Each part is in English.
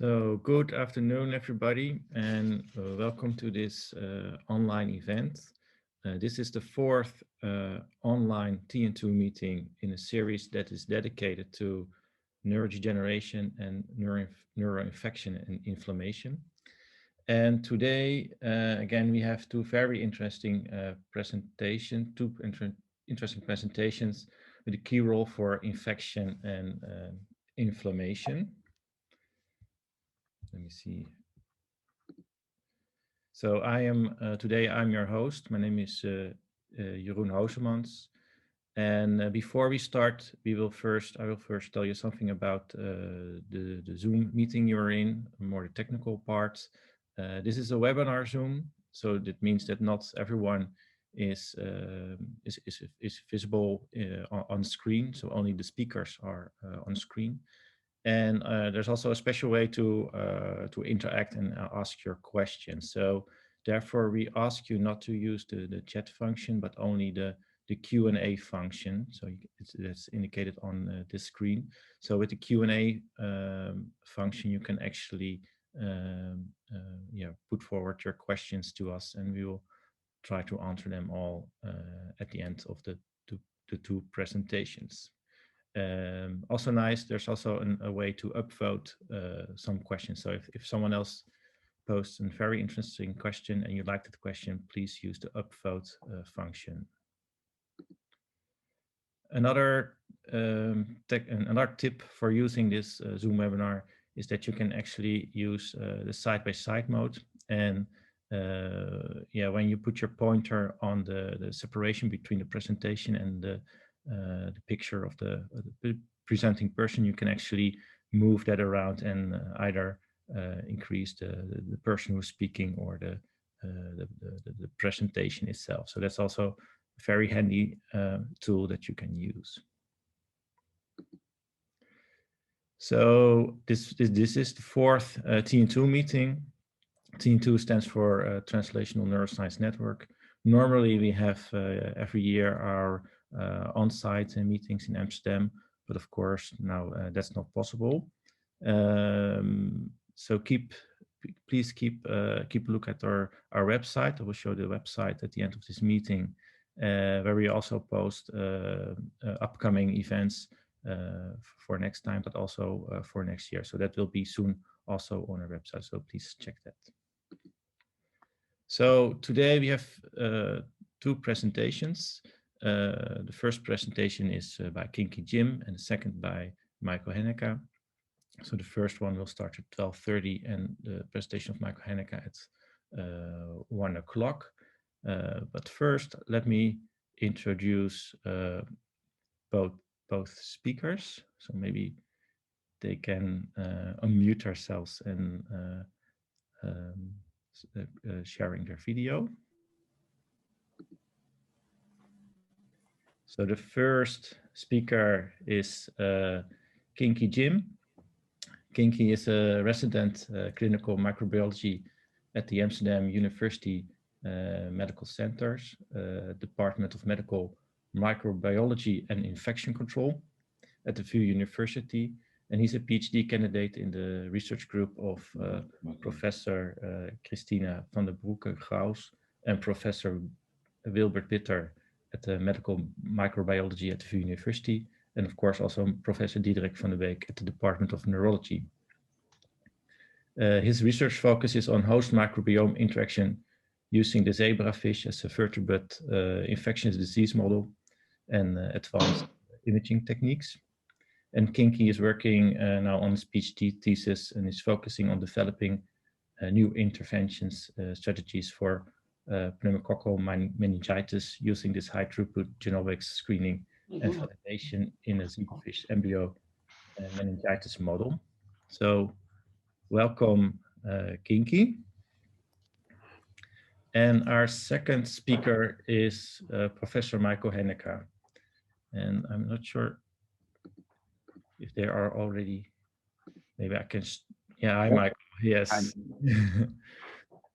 So good afternoon, everybody, and welcome to this online event. This is the fourth online TN2 meeting in a series that is dedicated to neurodegeneration and neuroinfection and inflammation. And today, again, we have two very interesting interesting presentations with a key role for infection and inflammation. Let me see. So today I'm your host. My name is Jeroen Hoosemans. And before we start, I will first tell you something about the Zoom meeting you're in, more the technical parts. This is a webinar Zoom, so that means that not everyone is visible on screen. So only the speakers are on screen. And there's also a special way to interact and ask your questions. So therefore, we ask you not to use the chat function, but only the Q&A function. So that's indicated on this screen. So with the Q&A function, you can actually put forward your questions to us, and we will try to answer them all at the end of the two presentations. Also nice, there's also a way to upvote some questions. So if someone else posts a very interesting question and you like that question, please use the upvote function. Another tip for using this Zoom webinar is that you can actually use the side-by-side mode. And when you put your pointer on the separation between the presentation and the picture of the presenting person, you can actually move that around and either increase the person who's speaking or the presentation itself. So that's also a very handy tool that you can use. So this is the fourth TN2 meeting. TN2 stands for Translational Neuroscience Network. Normally we have every year our on-site meetings in Amsterdam, but of course now that's not possible. So please keep a look at our website. I will show the website at the end of this meeting, where we also post upcoming events for next time, but also for next year. So that will be soon also on our website. So please check that. So today we have two presentations. The first presentation is by Kinki Jim and the second by Michael Heneka. So the first one will start at 12:30 and the presentation of Michael Heneka at 1 o'clock. But first, let me introduce both speakers. So maybe they can unmute themselves and sharing their video. So the first speaker is Kinki Jim. Kinki is a resident clinical microbiology at the Amsterdam University Medical Centers, Department of Medical Microbiology and Infection Control at the VU University. And he's a PhD candidate in the research group of Professor Christina van der Broeke-Graus and Professor Wilbert Bitter at the Medical Microbiology at the VU University, and of course also Professor Diederik van der Beek at the Department of Neurology. His research focuses on host microbiome interaction using the zebrafish as a vertebrate infectious disease model and advanced imaging techniques. And Kinki is working now on his PhD thesis and is focusing on developing new interventions strategies for pneumococcal meningitis using this high throughput genomics screening and validation in a zebrafish embryo meningitis model. So welcome, Kinki. And our second speaker is Professor Michael Heneka. And I'm not sure if they are already, maybe I can, hi Michael, yes.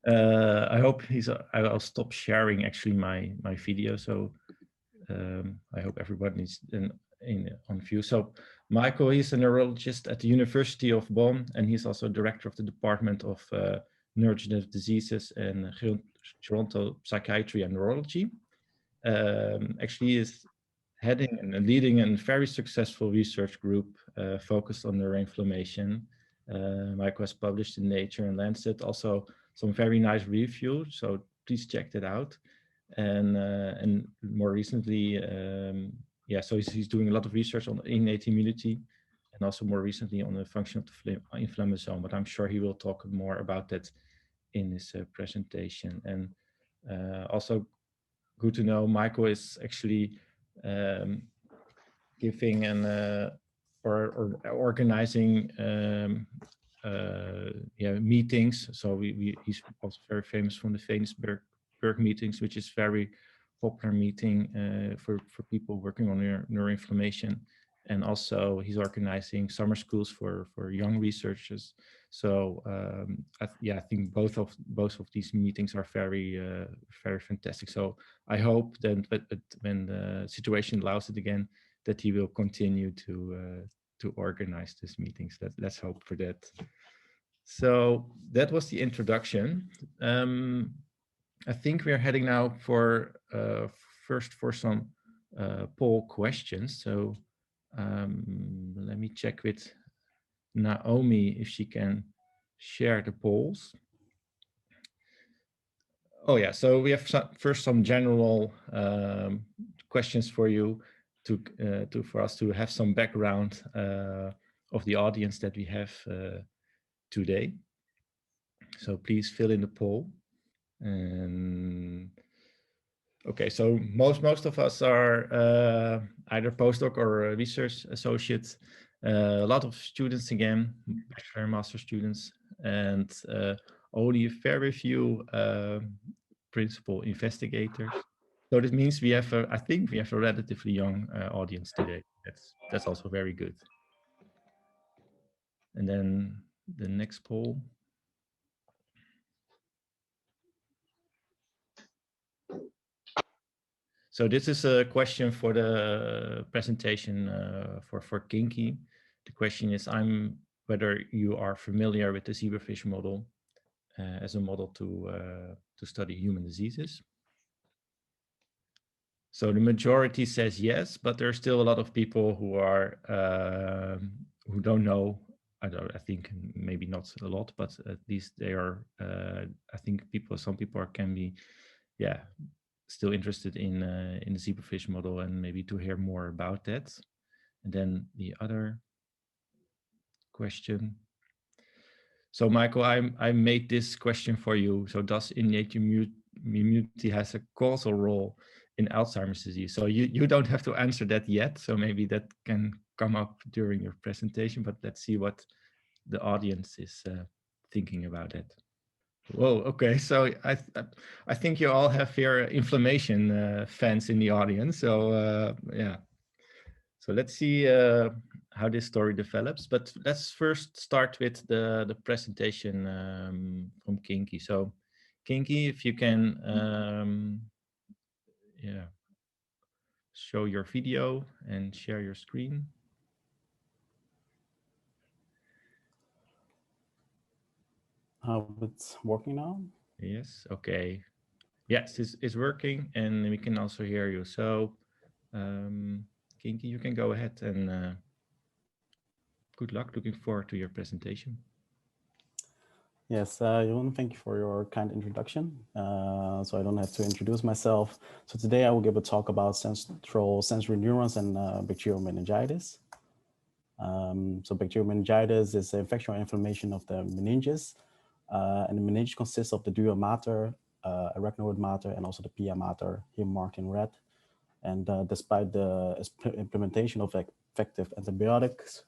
I hope I'll stop sharing actually my video. So I hope everyone is on view. So Michael, he's a neurologist at the University of Bonn, and he's also director of the Department of Neurodegenerative Diseases and Geronto Psychiatry and Neurology. Actually, he is heading and leading a very successful research group focused on neuroinflammation. Michael has published in Nature and Lancet also some very nice reviews, so please check that out. And more recently, yeah, so he's doing a lot of research on innate immunity, and also more recently on the function of the inflammasome. But I'm sure he will talk more about that in his presentation. And also good to know, Michael is actually giving and or organizing meetings. So he's also very famous from the Venusberg meetings, which is very popular meeting for people working on neuroinflammation. And also he's organizing summer schools for young researchers. So I think both of these meetings are very fantastic. So I hope that when the situation allows it again, that he will continue to organize these meetings. Let's hope for that. So that was the introduction. I think we are heading now for first for some poll questions. So let me check with Naomi if she can share the polls. Oh yeah, so we have first some general questions for you for us to have some background of the audience that we have today. So please fill in the poll. And okay, so most of us are either postdoc or research associates. A lot of students again, bachelor and master students, and only very few principal investigators. So this means we have I think we have a relatively young audience today. That's also very good. And then the next poll. So this is a question for the presentation for Kinki. The question is, whether you are familiar with the Zebrafish model as a model to study human diseases. So the majority says yes, but there are still a lot of people who are who don't know. I think maybe not a lot, but at least they are. I think some people can be, yeah, still interested in the Zebrafish model and maybe to hear more about that. And then the other question. So Michael, I made this question for you. So does innate immunity has a causal role in Alzheimer's disease? So you don't have to answer that yet. So maybe that can come up during your presentation, but let's see what the audience is thinking about it. Whoa, okay. So I think you all have here inflammation fans in the audience. So yeah. So let's see how this story develops. But let's first start with the presentation from Kinki. So Kinki, if you can yeah, show your video and share your screen. It's working now? Yes, okay. Yes, it's working, and we can also hear you. So Kinki, you can go ahead and good luck. Looking forward to your presentation. Yes, Jeroen, thank you for your kind introduction. So I don't have to introduce myself. So today I will give a talk about central sensory neurons and bacterial meningitis. So bacterial meningitis is an infectional inflammation of the meninges. And the meninge consists of the dura mater, arachnoid mater, and also the pia mater, here marked in red. And despite the implementation of effective antibiotics,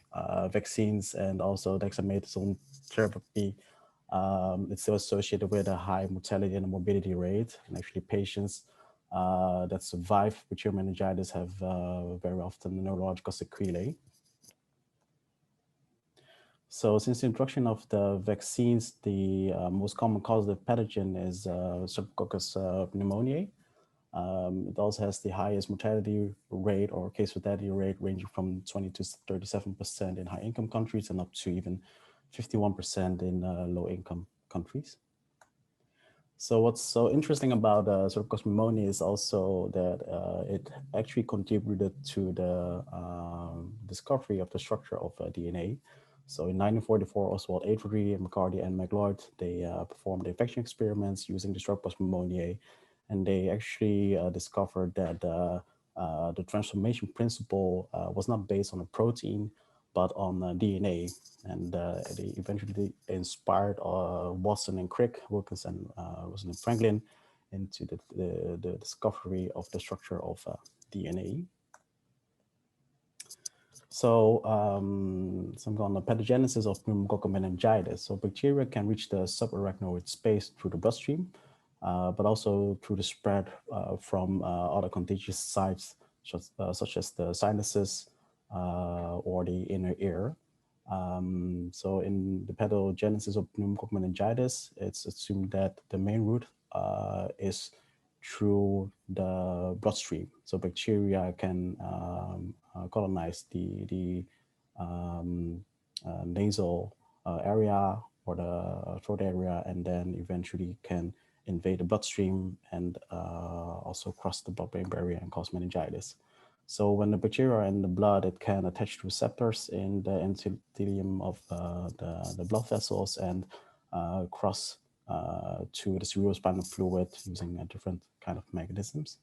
vaccines, and also dexamethasone therapy, it's still associated with a high mortality and morbidity rate. And actually patients that survive bacterial meningitis have very often neurological sequelae. So since the introduction of the vaccines, the most common causative pathogen is Streptococcus pneumoniae. It also has the highest mortality rate or case fatality rate ranging from 20 to 37% in high income countries and up to even 51% in low income countries. So what's so interesting about Pseudococcus is also that it actually contributed to the discovery of the structure of DNA. So in 1944, Oswald Avery, McCarty, and McLeod, they performed infection experiments using the Streptococcus, and they actually discovered that the transformation principle was not based on a protein, but on DNA. And they eventually inspired Watson and Crick, Wilkinson, Wilson and Franklin, into the discovery of the structure of DNA. So, some on the pathogenesis of pneumococcal meningitis. So bacteria can reach the subarachnoid space through the bloodstream, but also through the spread from other contagious sites, such as the sinuses or the inner ear. So in the pathogenesis of pneumococcal meningitis, it's assumed that the main route is through the bloodstream. So bacteria can colonize the nasal area or the throat area, and then eventually can invade the bloodstream and also cross the blood-brain barrier and cause meningitis. So when the bacteria are in the blood, it can attach to receptors in the endothelium of the blood vessels and cross to the cerebrospinal fluid using a different kind of mechanisms.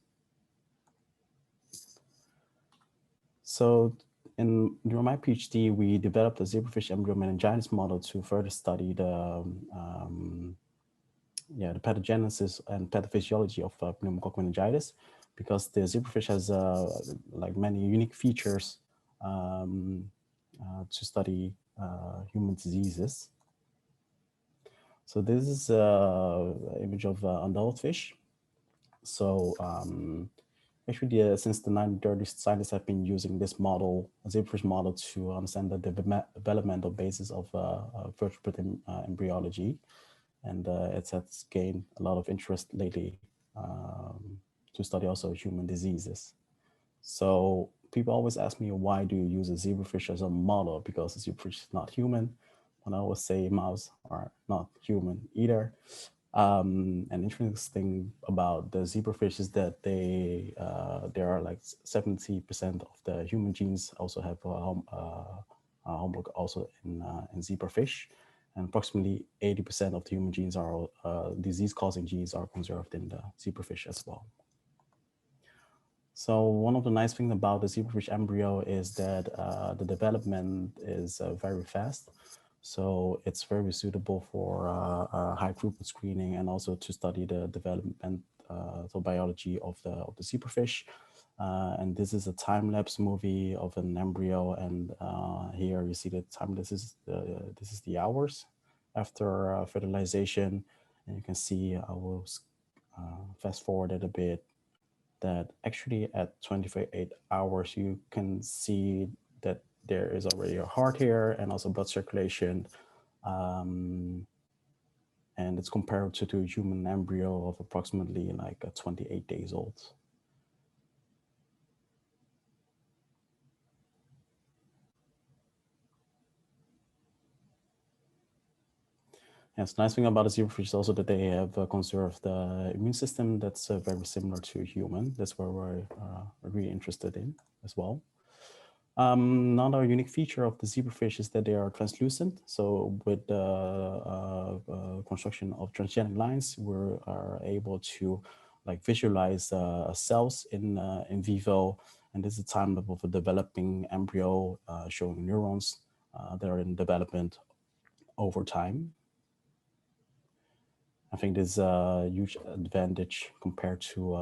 So during my PhD, we developed a zebrafish embryo meningitis model to further study the pathogenesis and pathophysiology of pneumococcal meningitis, because the zebrafish has like many unique features to study human diseases. So this is an image of adult fish. So actually, since the 1930s, scientists have been using this model, a zebrafish model, to understand the developmental basis of vertebrate embryology. And it has gained a lot of interest lately to study also human diseases. So people always ask me, why do you use a zebrafish as a model? Because a zebrafish is not human. And I always say mouse are not human either. An interesting thing about the zebrafish is that there are like 70% of the human genes also have homolog also in zebrafish, and approximately 80% of the human genes are disease-causing genes are conserved in the zebrafish as well. So one of the nice things about the zebrafish embryo is that the development is very fast. So it's very suitable for high throughput screening and also to study the development, the biology of the zebrafish. And this is a time-lapse movie of an embryo, and here you see the time. This is the hours after fertilization, and you can see I will fast forward it a bit. That actually at 28 hours you can see that there is already a heart here and also blood circulation, and it's compared to a human embryo of approximately like 28 days old. Yes, nice thing about the zebrafish is also that they have conserved the immune system that's very similar to human. That's where we're really interested in as well. Another unique feature of the zebrafish is that they are translucent. So with the construction of transgenic lines, we are able to like visualize cells in vivo. And this is a time lapse of a developing embryo showing neurons that are in development over time. I think this is a huge advantage compared to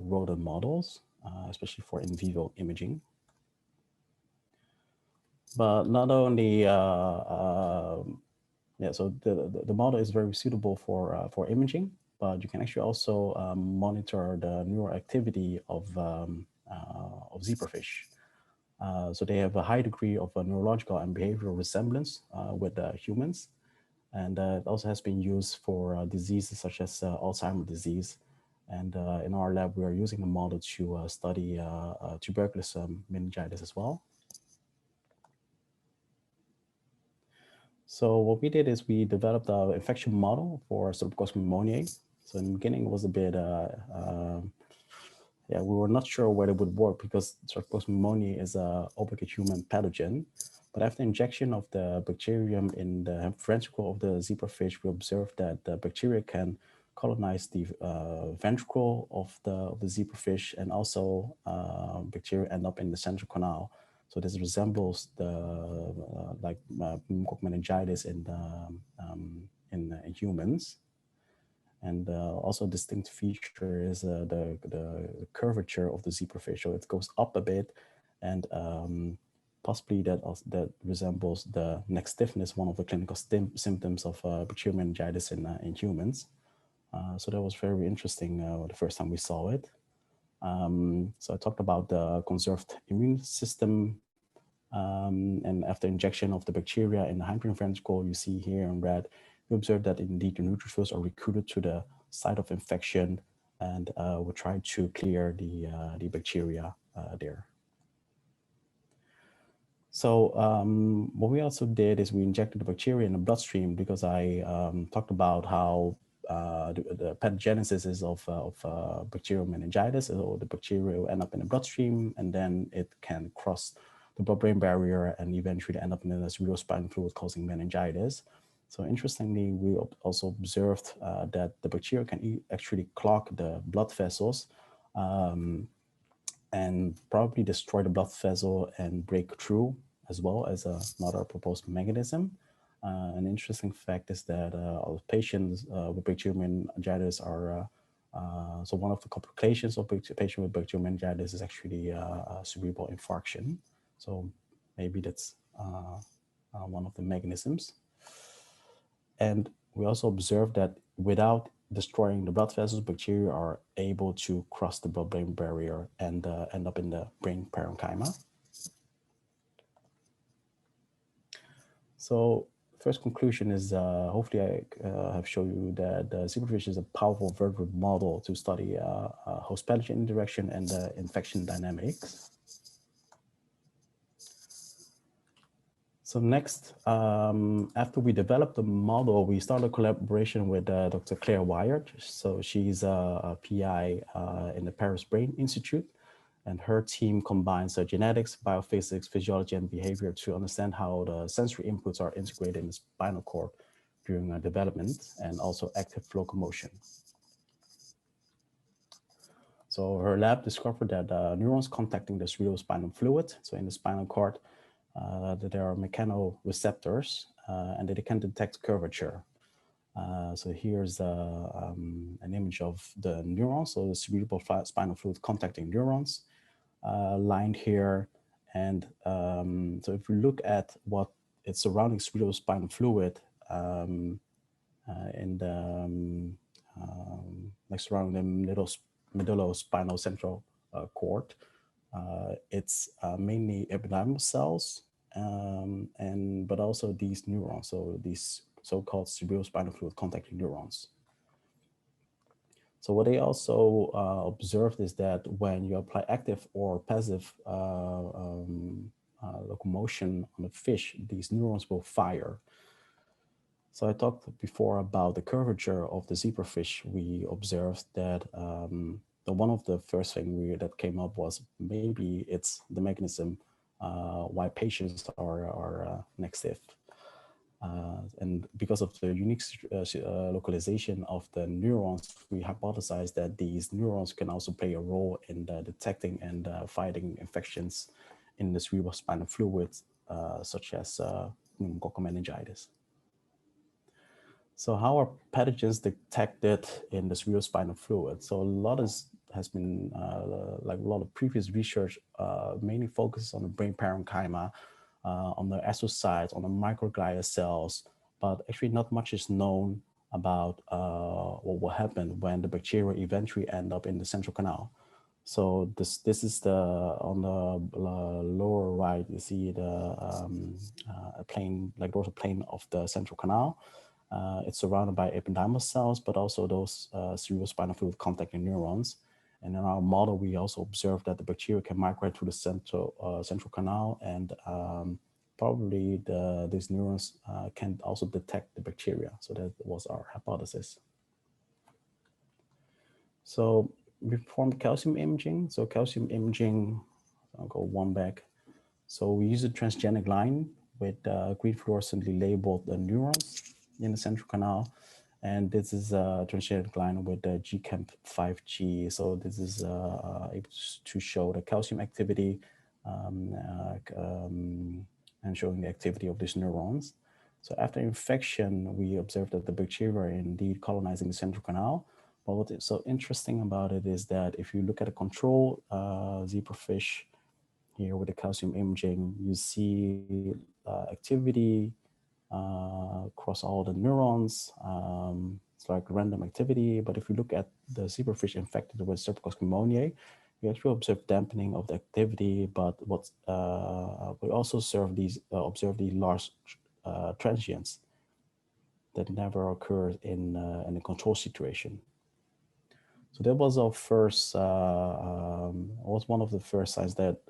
rodent models, especially for in vivo imaging. But not only, so the model is very suitable for imaging, but you can actually also monitor the neural activity of zebrafish. So they have a high degree of neurological and behavioral resemblance with humans. And it also has been used for diseases such as Alzheimer's disease. And in our lab, we are using the model to study tuberculous meningitis as well. So what we did is we developed an infection model for Streptococcus pneumoniae. So in the beginning, it was a bit, yeah, we were not sure whether it would work because Streptococcus pneumoniae is a obligate human pathogen. But after injection of the bacterium in the ventricle of the zebrafish, we observed that the bacteria can colonize the ventricle of the zebrafish, and also bacteria end up in the central canal. So this resembles the pneumococcal meningitis in humans. And also a distinct feature is the curvature of the zebrafish. So it goes up a bit, and possibly that resembles the neck stiffness, one of the clinical symptoms of bacterial meningitis in humans. So that was very interesting the first time we saw it. So I talked about the conserved immune system, and after injection of the bacteria in the hindbrain ventricle, you see here in red, we observe that indeed the neutrophils are recruited to the site of infection, and we try to clear the bacteria there. So what we also did is we injected the bacteria in the bloodstream, because I talked about how the pathogenesis is of bacterial meningitis. So the bacteria will end up in the bloodstream, and then it can cross the blood-brain barrier and eventually end up in the cerebrospinal fluid, causing meningitis. So interestingly, we also observed that the bacteria can actually clog the blood vessels, and probably destroy the blood vessel and break through, as well as another proposed mechanism. An interesting fact is that all patients with bacterial meningitis are, so one of the complications of patient with bacterial meningitis is actually cerebral infarction. So maybe that's one of the mechanisms. And we also observed that without destroying the blood vessels, bacteria are able to cross the blood-brain barrier and end up in the brain parenchyma. So first conclusion is, hopefully I have shown you that the zebrafish is a powerful vertebrate model to study host pathogen interaction and infection dynamics. So next, after we developed the model, we started a collaboration with Dr. Claire Wyatt. So she's a PI in the Paris Brain Institute, and her team combines genetics, biophysics, physiology, and behavior to understand how the sensory inputs are integrated in the spinal cord during development, and also active locomotion. So her lab discovered that neurons contacting the cerebrospinal fluid, so in the spinal cord, that there are mechanoreceptors, and that they can detect curvature. So here's an image of the neurons, so the cerebral spinal fluid contacting neurons, lined here. And so if we look at what is surrounding cerebrospinal fluid in the like surrounding the medullospinal central cord, it's mainly epidermal cells, but also these neurons, so these so-called cerebrospinal fluid contacting neurons. So what they also observed is that when you apply active or passive locomotion on the fish, these neurons will fire. So I talked before about the curvature of the zebrafish. We observed that one of the first things that came up was maybe it's the mechanism why patients are neck stiff. And because of the unique localization of the neurons, we hypothesized that these neurons can also play a role in detecting and fighting infections in the cerebrospinal fluid, such as pneumococcal meningitis. So how are pathogens detected in the cerebrospinal fluid? So a lot has been, like a lot of previous research, mainly focuses on the brain parenchyma, on the astrocytes, on the microglial cells, but actually not much is known about what will happen when the bacteria eventually end up in the central canal. So this is on the lower right, you see the plane, like dorsal plane of the central canal. It's surrounded by epidermal cells, but also those cerebrospinal fluid contacting neurons. And in our model, we also observed that the bacteria can migrate through the central canal, and probably these neurons can also detect the bacteria. So that was our hypothesis. So we performed calcium imaging. So calcium imaging, I'll go one back. So we use a transgenic line with green fluorescently labeled neurons in the central canal. And this is a transgenic line with the GCAMP5G. So this is able to show the calcium activity and showing the activity of these neurons. So after infection, we observed that the bacteria are indeed colonizing the central canal. But what is so interesting about it is that if you look at a control zebrafish here with the calcium imaging, you see activity across all the neurons. It's like random activity. But if you look at the zebrafish infected with Streptococcus pneumoniae, we actually observe dampening of the activity. But what we also observe these large transients that never occurred in a control situation. So that was our first, was one of the first signs that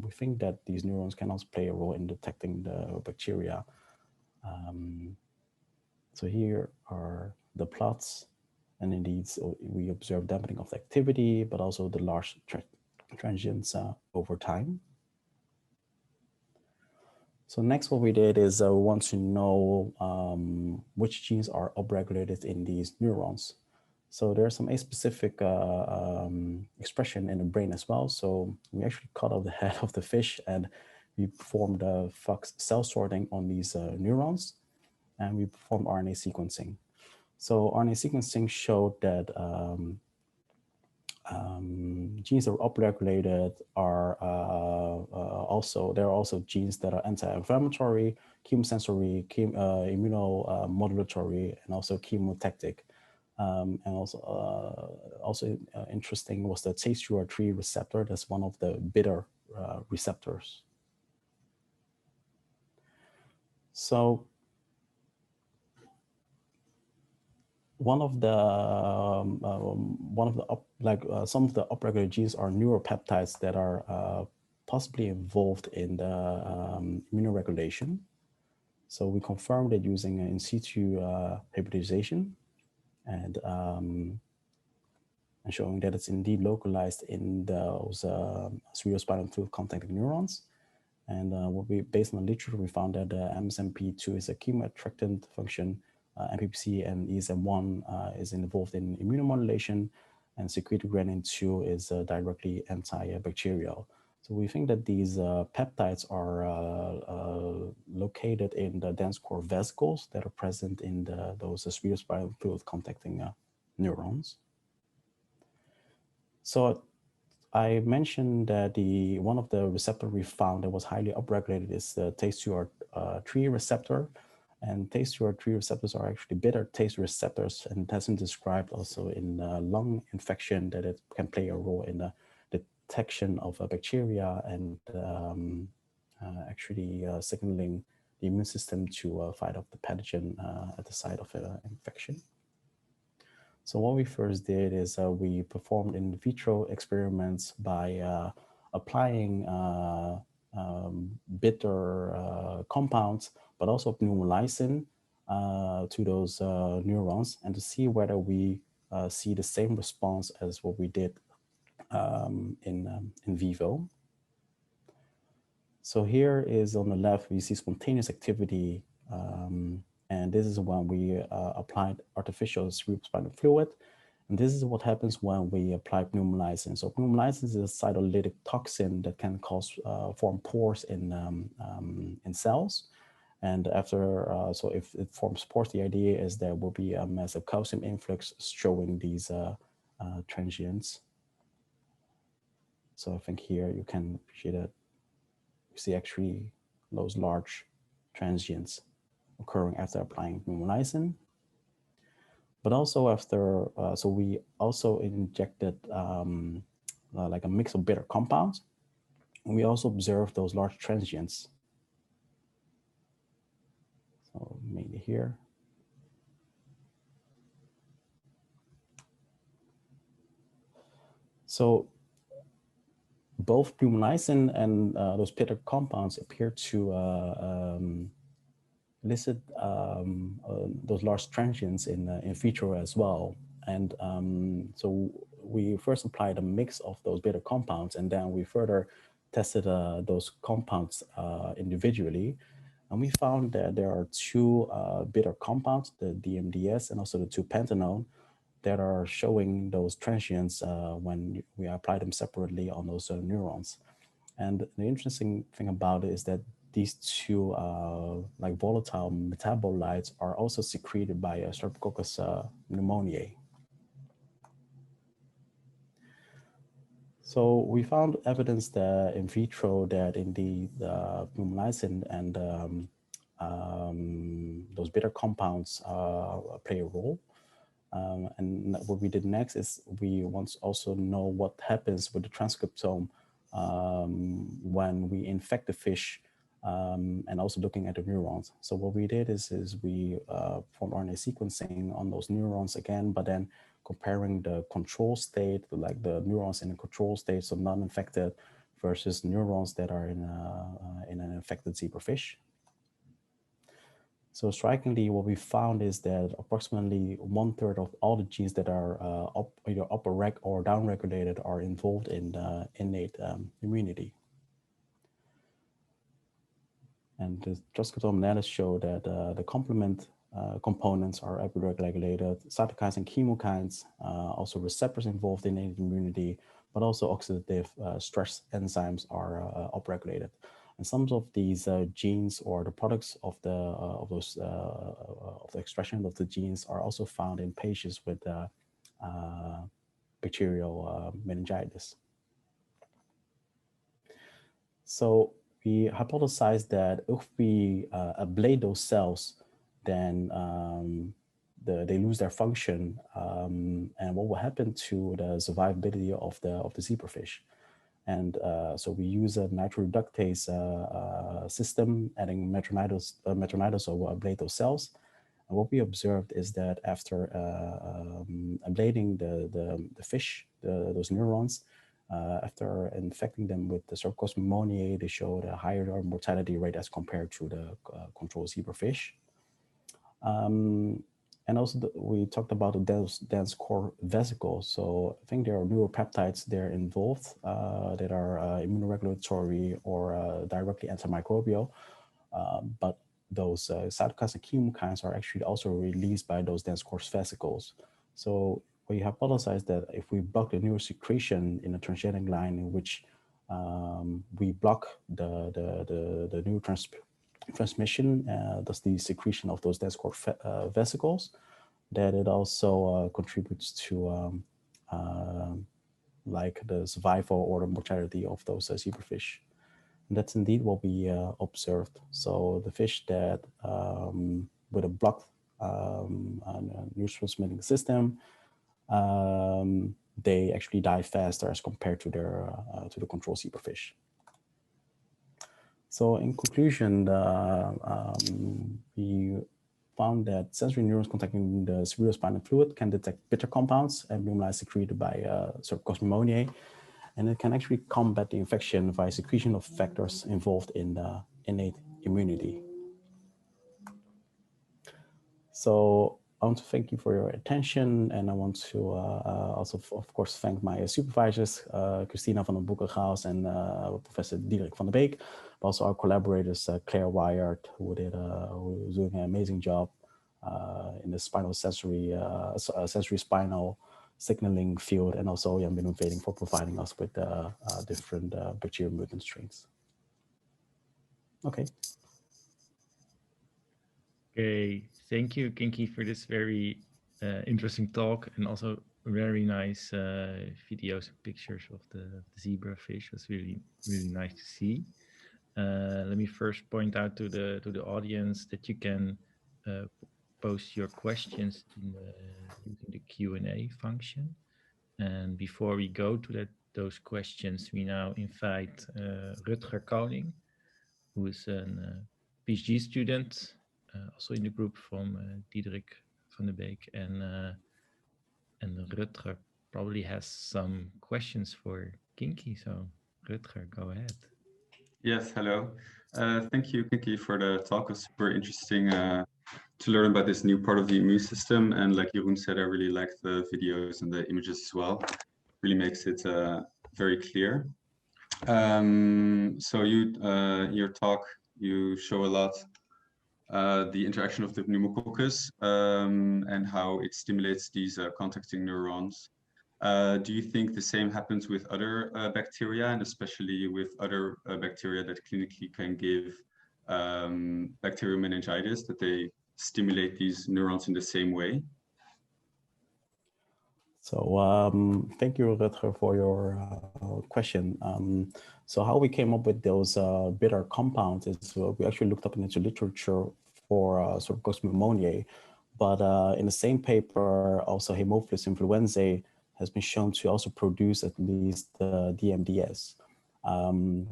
we think that these neurons can also play a role in detecting the bacteria. So here are the plots, and indeed, so we observe dampening of the activity, but also the large transients over time. So next, what we did is we want to know which genes are upregulated in these neurons. So there's some aspecific expression in the brain as well. So we actually cut off the head of the fish and we performed FOX cell sorting on these neurons, and we performed RNA sequencing. So RNA sequencing showed that genes that are upregulated are there are also genes that are anti-inflammatory, chemosensory, immunomodulatory, and also chemotactic. And also interesting was the TACE2R3 receptor. That's one of the bitter receptors. So some of the upregulated genes are neuropeptides that are possibly involved in the immunoregulation. So we confirmed it using in situ hybridization and showing that it's indeed localized in those cerebrospinal fluid contacting neurons. And based on the literature, we found that MSMP2 is a chemoattractant function. MPPC and ESM1 is involved in immunomodulation, and secretory granin 2 is directly antibacterial. So we think that these peptides are located in the dense core vesicles that are present in those cerebrospinal fluid contacting neurons. So I mentioned that one of the receptors we found that was highly upregulated is the TACE2R3 receptor. And TACE2R3 receptors are actually bitter taste receptors, and it has been described also in lung infection that it can play a role in the detection of bacteria and actually signaling the immune system to fight off the pathogen at the site of infection. So what we first did is we performed in vitro experiments by applying bitter compounds, but also pneumolysin to those neurons, and to see whether we see the same response as what we did in vivo. So here is on the left, we see spontaneous activity, and this is when we applied artificial cerebrospinal fluid. And this is what happens when we apply pneumolysin. So pneumolysin is a cytolytic toxin that can form pores in cells. And after, so if it forms pores, the idea is there will be a massive calcium influx showing these transients. So I think here you can appreciate that you see actually those large transients occurring after applying pneumolysin. But also after, so we also injected like a mix of bitter compounds. And we also observed those large transients. So mainly here. So both pneumomycin and those bitter compounds appear to elicit those large transients in vitro as well. And so we first applied a mix of those bitter compounds, and then we further tested those compounds individually. And we found that there are two bitter compounds, the DMDS and also the 2-pentanone, that are showing those transients when we apply them separately on those neurons. And the interesting thing about it is that these two like volatile metabolites are also secreted by Streptococcus pneumoniae. So we found evidence that in vitro that indeed pneumomycin and those bitter compounds play a role. And what we did next is we want to also know what happens with the transcriptome when we infect the fish and also looking at the neurons. So what we did is we performed RNA sequencing on those neurons again, but then comparing the control state, like the neurons in the control state, so non-infected, versus neurons that are in an infected zebrafish. So strikingly, what we found is that approximately 1/3 of all the genes that are either upper or downregulated are involved in innate immunity. And the transcriptome analysis showed that the complement components are upregulated, cytokines and chemokines, also receptors involved in innate immunity, but also oxidative stress enzymes are upregulated. And some of these genes or the products of the expression of the genes are also found in patients with bacterial meningitis. So we hypothesized that if we ablate those cells, then they lose their function, and what will happen to the survivability of the zebrafish. And so we use a nitroreductase system, adding metronidazole will ablate those cells. And what we observed is that after ablating the fish, those neurons, after infecting them with the Streptococcus pneumoniae, they showed a higher mortality rate as compared to the control zebrafish. And also we talked about the dense core vesicles. So I think there are neuropeptides there involved that are immunoregulatory or directly antimicrobial, but those cytokines and chemokines are actually also released by those dense core vesicles. So we hypothesized that if we block the neurosecretion in a transgenic line in which we block the neurotransmission, thus the secretion of those dense core vesicles, that it also contributes to like the survival or the mortality of those zebrafish. And that's indeed what we observed. So the fish that with a blocked neurotransmitting system, they actually die faster as compared to their to the control zebrafish. So in conclusion, we found that sensory neurons contacting the cerebrospinal fluid can detect bitter compounds and pneumomycin secreted by Streptococcus pneumoniae, and it can actually combat the infection via secretion of factors involved in innate immunity. So I want to thank you for your attention, and I want to also, of course, thank my supervisors, Christina van den Boekengaus and Professor Diederik van der Beek, but also our collaborators, Claire Wyatt, who was doing an amazing job in the spinal sensory spinal signaling field, and also Jan Binnenveding for providing us with different bacterial mutant strains. Okay. Okay, thank you, Kinki, for this very interesting talk, and also very nice videos and pictures of the zebrafish. It was really nice to see. Let me first point out to the audience that you can post your questions in using the Q&A function. And before we go to those questions, we now invite Rutger Koning, who is a PhD student, also in the group from Diederik van der Beek and Rutger probably has some questions for Kinki. So Rutger, go ahead. Yes, hello. Thank you, Kinki, for the talk. It was super interesting to learn about this new part of the immune system. And like Jeroen said, I really liked the videos and the images as well. Really makes it very clear. So your talk, you show a lot the interaction of the pneumococcus and how it stimulates these contacting neurons. Do you think the same happens with other bacteria, and especially with other bacteria that clinically can give bacterial meningitis, that they stimulate these neurons in the same way? So thank you, Rutger, for your question. So how we came up with those bitter compounds is we actually looked up into literature for Streptococcus pneumoniae, but in the same paper, also Haemophilus influenzae has been shown to also produce at least DMDS. And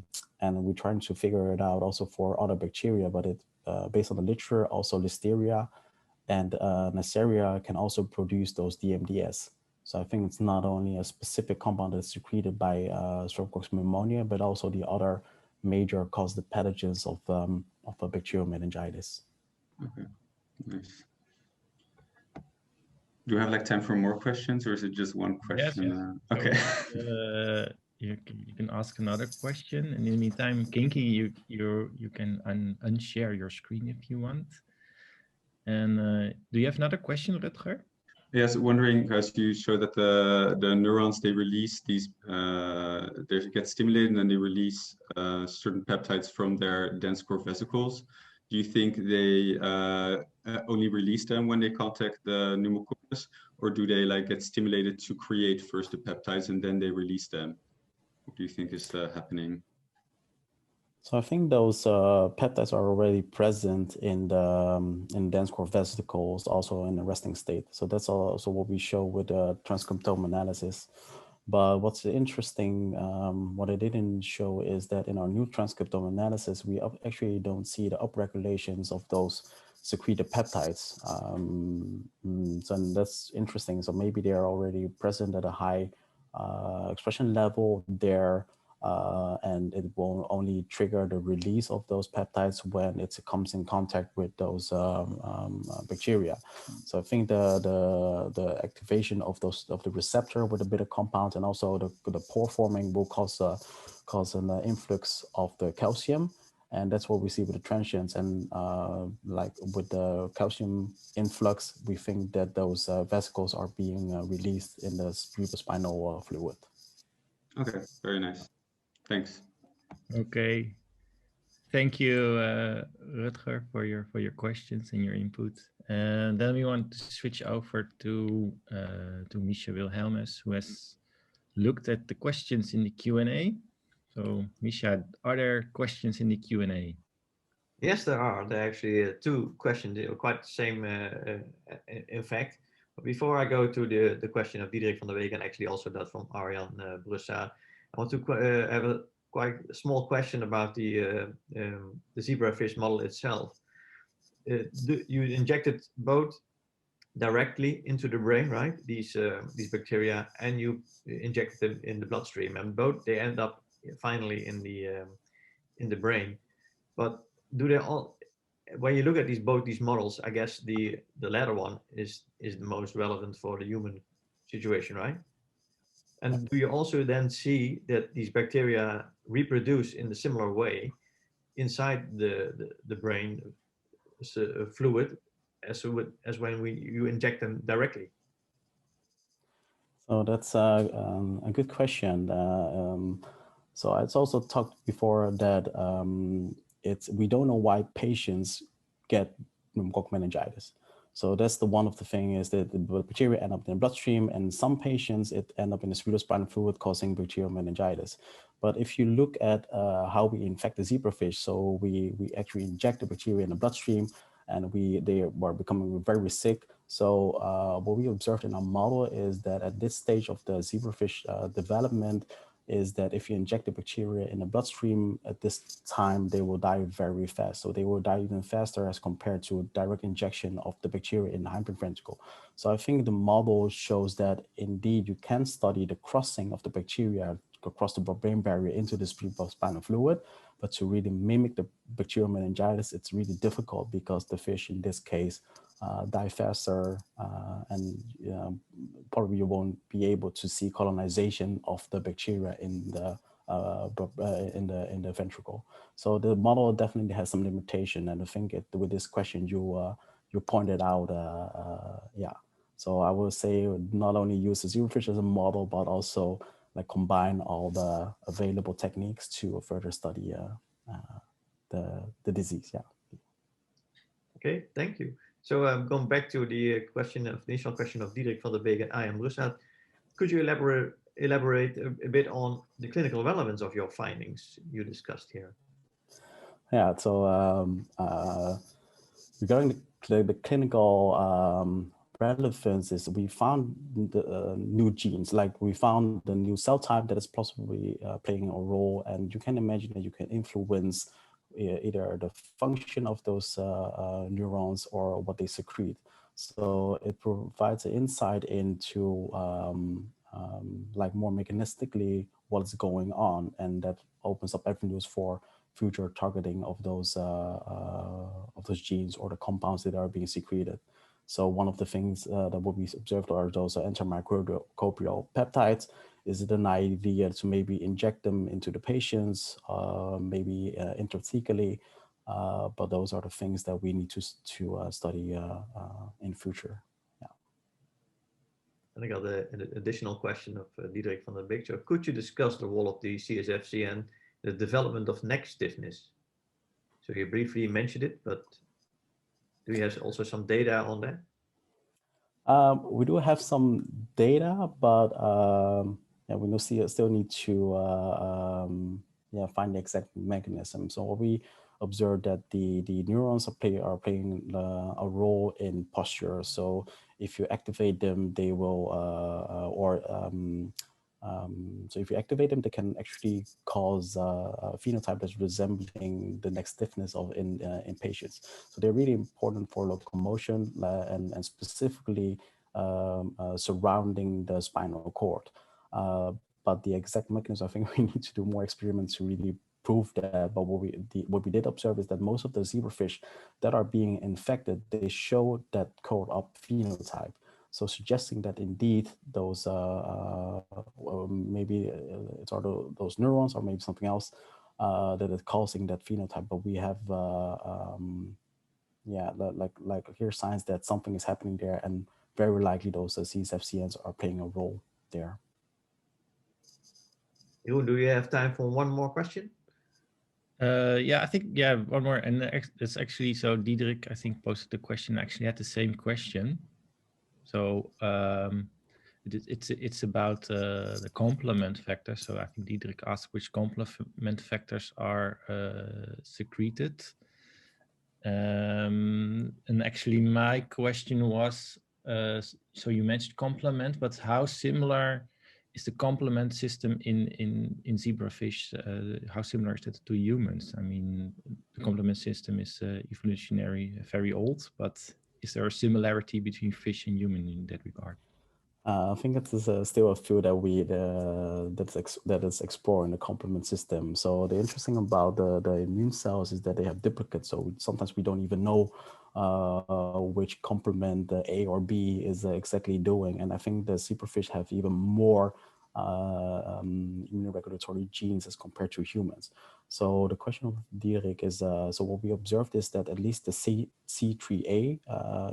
we're trying to figure it out also for other bacteria, but it based on the literature, also Listeria and Neisseria can also produce those DMDS. So I think it's not only a specific compound that's secreted by Streptococcus pneumoniae, but also the other major causative pathogens of a bacterial meningitis. Okay, nice. Do we have like time for more questions, or is it just one question? Yes. Okay. So, you can ask another question, and in the meantime, Kinki, you can unshare your screen if you want. And do you have another question, Rutger? Yes, wondering, because you show that the neurons, they release these, they get stimulated and then they release certain peptides from their dense core vesicles. Do you think they only release them when they contact the pneumococcus, or do they like get stimulated to create first the peptides and then they release them? What do you think is happening? So I think those peptides are already present in the in dense core vesicles, also in the resting state. So that's also what we show with the transcriptome analysis. But what's interesting, what I didn't show is that in our new transcriptome analysis, we actually don't see the upregulations of those secreted peptides. So that's interesting. So maybe they are already present at a high expression level there. And it will only trigger the release of those peptides when it comes in contact with those bacteria. So I think the activation of the receptor with a bitter compound and also the pore forming will cause an influx of the calcium, and that's what we see with the transients. And like with the calcium influx, we think that those vesicles are being released in the cerebrospinal fluid. Okay, very nice. Thanks. Okay. Thank you, Rutger, for your questions and your input. And then we want to switch over to Misha Wilhelmus, who has looked at the questions in the Q&A. So, Misha, are there questions in the Q&A? Yes, there are. There are actually two questions. They are quite the same, in fact. But before I go to the question of Diederik van der Week, and actually also that from Arjan Brussa, I want to have a quite small question about the zebrafish model itself. You injected both directly into the brain, right? These bacteria, and you injected them in the bloodstream, and both they end up finally in the brain. But do they all? When you look at both these models, I guess the latter one is the most relevant for the human situation, right? And do you also then see that these bacteria reproduce in a similar way inside the brain fluid as when you inject them directly? So that's a good question. So it's also talked before that we don't know why patients get pneumococcal meningitis. So that's one of the things is that the bacteria end up in the bloodstream, and some patients it end up in the cerebrospinal fluid causing bacterial meningitis. But if you look at how we infect the zebrafish, so we actually inject the bacteria in the bloodstream, and they were becoming very sick. So what we observed in our model is that at this stage of the zebrafish development, is that if you inject the bacteria in the bloodstream at this time, they will die very fast. So they will die even faster as compared to a direct injection of the bacteria in the hyperventricle. So I think the model shows that indeed you can study the crossing of the bacteria across the blood-brain barrier into the cerebrospinal fluid, but to really mimic the bacterial meningitis, it's really difficult because the fish in this case die faster, and probably you won't be able to see colonization of the bacteria in the ventricle. So the model definitely has some limitation, and I think with this question you pointed out, yeah. So I would say not only use the zebrafish as a model, but also like combine all the available techniques to further study the disease. Yeah. Okay, thank you. So going back to the initial question of Diederik van der Beek and I am Brussat, could you elaborate a bit on the clinical relevance of your findings you discussed here? Yeah. So regarding the clinical relevance is we found the new genes, like we found the new cell type that is possibly playing a role, and you can imagine that you can influence either the function of those neurons or what they secrete. So it provides an insight into like more mechanistically what's going on, and that opens up avenues for future targeting of those genes or the compounds that are being secreted. So one of the things that will be observed are those antimicrobial peptides. Is it an idea to maybe inject them into the patients, maybe intrathecally? But those are the things that we need to study in future. Yeah. And I got an additional question of Diederik van der Beek. So could you discuss the role of the CSF and the development of neck stiffness? So you briefly mentioned it, but do you have also some data on that? We do have some data, but yeah, we still need to yeah, find the exact mechanism. So what we observed that the neurons are playing a role in posture. So if you activate them, they will so if you activate them, they can actually cause a phenotype that's resembling the neck stiffness in patients. So they're really important for locomotion and specifically surrounding the spinal cord. But the exact mechanism, I think we need to do more experiments to really prove that. But what we did observe is that most of the zebrafish that are being infected, they show that coiled up phenotype. So suggesting that indeed those maybe it's those neurons or maybe something else that is causing that phenotype. But we have yeah, like here signs that something is happening there, and very likely those CSF are playing a role there. Do you have time for one more question? Yeah, I think, yeah, one more. And it's actually, so Diederik, I think, posted the question, actually had the same question. So it's about the complement factor. So I think Diederik asked which complement factors are secreted. And actually my question was, so you mentioned complement, but how similar is the complement system in zebrafish? How similar is that to humans? I mean, the complement system is evolutionary, very old, but is there a similarity between fish and human in that regard? I think it is still a field that that is exploring the complement system. So the interesting about the immune cells is that they have duplicates. So sometimes we don't even know which complement A or B is exactly doing. And I think the zebrafish have even more immunoregulatory genes as compared to humans. So the question of Diederik is, so what we observed is that at least the C3A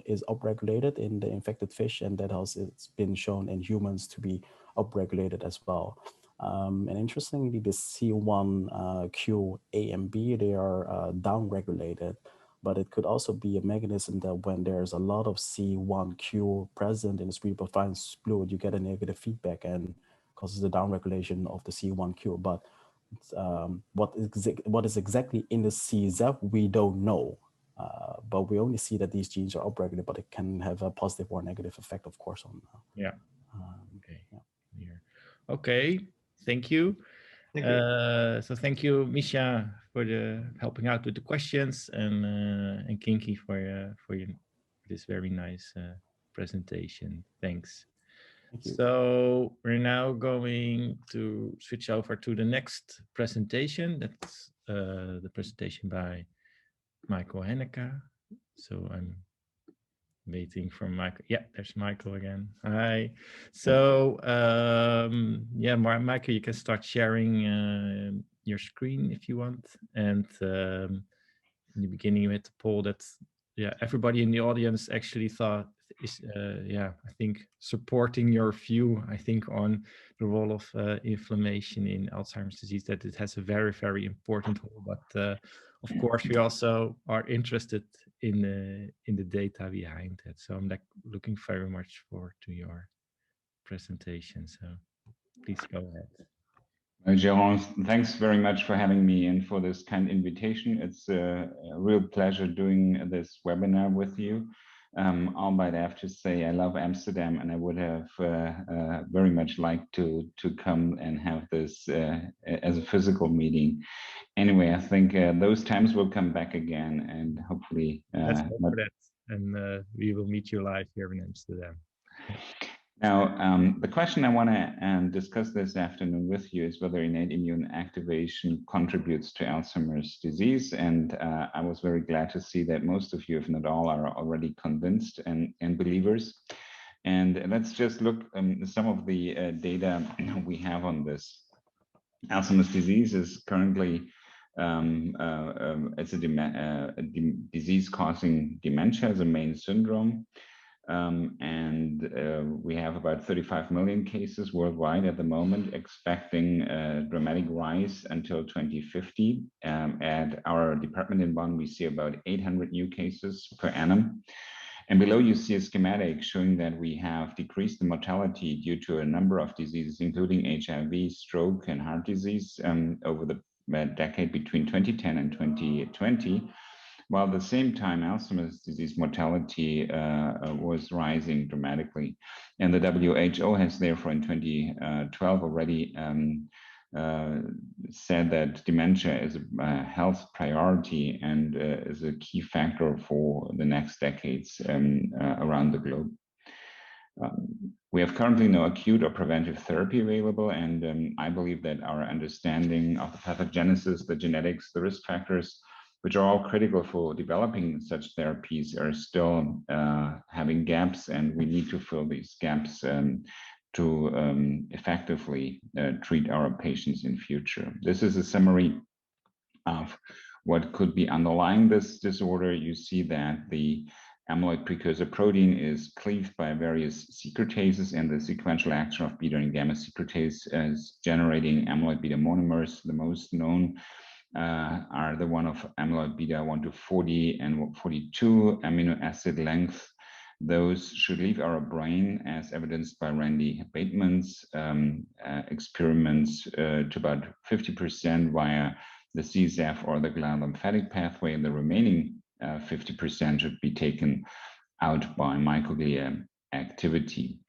is upregulated in the infected fish, and that it's been shown in humans to be upregulated as well. And interestingly, the C1Q, A, and B, they are downregulated, but it could also be a mechanism that when there's a lot of C1Q present in the cerebrospinal fluid, you get a negative feedback and causes the downregulation of the C1Q. But what is exactly in the CSF, we don't know. But we only see that these genes are upregulated, but it can have a positive or negative effect, of course, on. Yeah. Okay. Yeah. Okay. thank you. Thank you. So thank you, Misha, for helping out with the questions, and Kinki for this very nice presentation. Thanks. Thank you. So we're now going to switch over to the next presentation. That's the presentation by Michael Heneka. So I'm waiting for Michael. Yeah, there's Michael again. Hi. So yeah, Michael, you can start sharing your screen if you want. And in the beginning, we had the poll that everybody in the audience actually thought is I think supporting your view, I think, on the role of inflammation in Alzheimer's disease, that it has a very, very important role. But of course, we also are interested in the data behind it. So I'm looking very much forward to your presentation. So please go ahead. Jérôme, thanks very much for having me and for this kind invitation. It's a real pleasure doing this webinar with you. Albeit I have to say I love Amsterdam, and I would have very much liked to come and have this as a physical meeting. Anyway, I think those times will come back again, and hopefully let's hope for that. And we will meet you live here in Amsterdam. Now, the question I want to discuss this afternoon with you is whether innate immune activation contributes to Alzheimer's disease. And I was very glad to see that most of you, if not all, are already convinced and believers. And let's just look at some of the data we have on this. Alzheimer's disease is currently it's a disease-causing dementia as a main syndrome. We have about 35 million cases worldwide at the moment, expecting a dramatic rise until 2050. At our department in Bonn, we see about 800 new cases per annum. And below you see a schematic showing that we have decreased the mortality due to a number of diseases, including HIV, stroke, and heart disease over the decade between 2010 and 2020. While at the same time, Alzheimer's disease mortality was rising dramatically. And the WHO has therefore in 2012 already said that dementia is a health priority and is a key factor for the next decades around the globe. We have currently no acute or preventive therapy available, and I believe that our understanding of the pathogenesis, the genetics, the risk factors, which are all critical for developing such therapies, are still having gaps, and we need to fill these gaps to effectively treat our patients in future. This is a summary of what could be underlying this disorder. You see that the amyloid precursor protein is cleaved by various secretases, and the sequential action of beta and gamma secretase is generating amyloid beta monomers. The most known are the one of amyloid beta 1 to 40 and 42 amino acid length. Those should leave our brain, as evidenced by Randy Bateman's experiments, to about 50% via the CSF or the glial lymphatic pathway, and the remaining 50% should be taken out by microglia activity.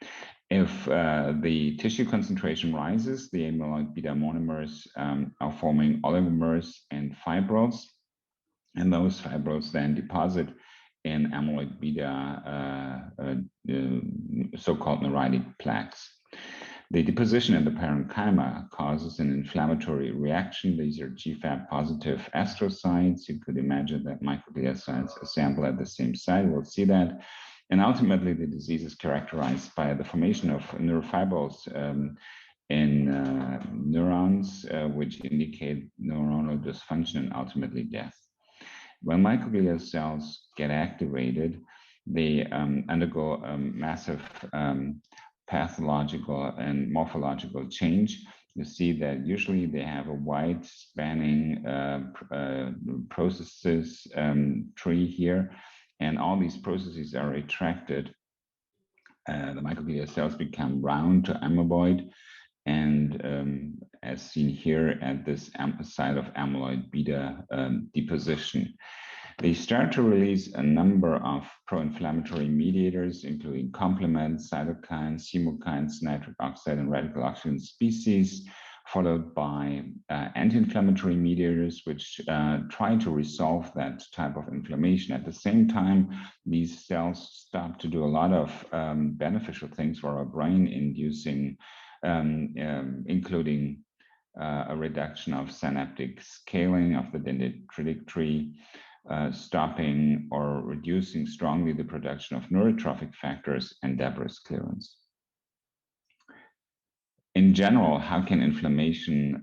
If the tissue concentration rises, the amyloid beta monomers are forming oligomers and fibrils, and those fibrils then deposit in amyloid beta so-called neuritic plaques. The deposition in the parenchyma causes an inflammatory reaction. These are GFAP positive astrocytes. You could imagine that microglia cells assemble at the same site. We'll see that. And ultimately, the disease is characterized by the formation of neurofibrils in neurons, which indicate neuronal dysfunction and ultimately death. When microglial cells get activated, they undergo a massive pathological and morphological change. You see that usually they have a wide spanning processes tree here, and all these processes are retracted. The microglial cells become round to amoeboid, and as seen here at this site of amyloid beta deposition. They start to release a number of pro-inflammatory mediators, including complement, cytokines, chemokines, nitric oxide, and radical oxygen species, followed by anti-inflammatory mediators, which try to resolve that type of inflammation. At the same time, these cells start to do a lot of beneficial things for our brain, including a reduction of synaptic scaling of the dendritic tree, stopping or reducing strongly the production of neurotrophic factors and debris clearance. In general, how can inflammation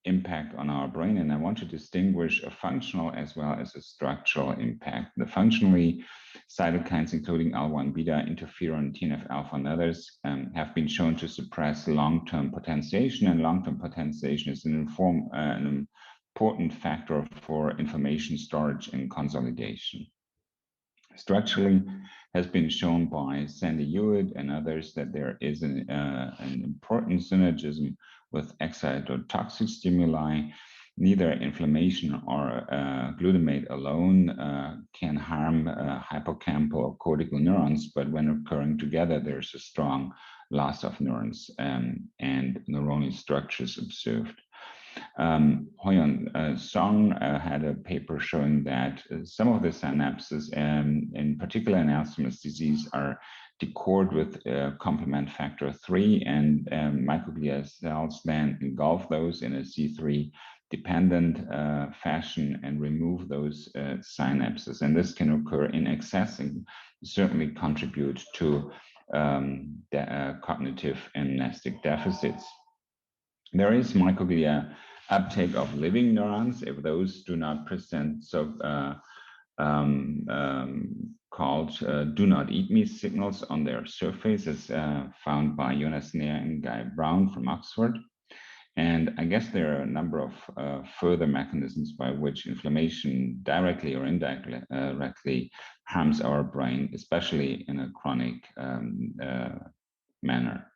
impact on our brain? And I want to distinguish a functional as well as a structural impact. The functionally, cytokines including IL-1 beta, interferon, TNF-alpha, and others have been shown to suppress long-term potentiation, and long-term potentiation is an important factor for information storage and consolidation. Structurally, has been shown by Sandy Hewitt and others that there is an important synergism with excitotoxic stimuli. Neither inflammation or glutamate alone can harm hippocampal or cortical neurons, but when occurring together, there's a strong loss of neurons and neuronal structures observed. Hoyon Song had a paper showing that some of the synapses, in particular in Alzheimer's disease, are decored with complement factor 3, and microglia cells then engulf those in a C3 dependent fashion and remove those synapses. And this can occur in excess and certainly contribute to cognitive and amnestic deficits. There is microglia uptake of living neurons if those do not present called do not eat me signals on their surface, as found by Jonas Neer and Guy Brown from Oxford. And I guess there are a number of further mechanisms by which inflammation directly or indirectly harms our brain, especially in a chronic manner.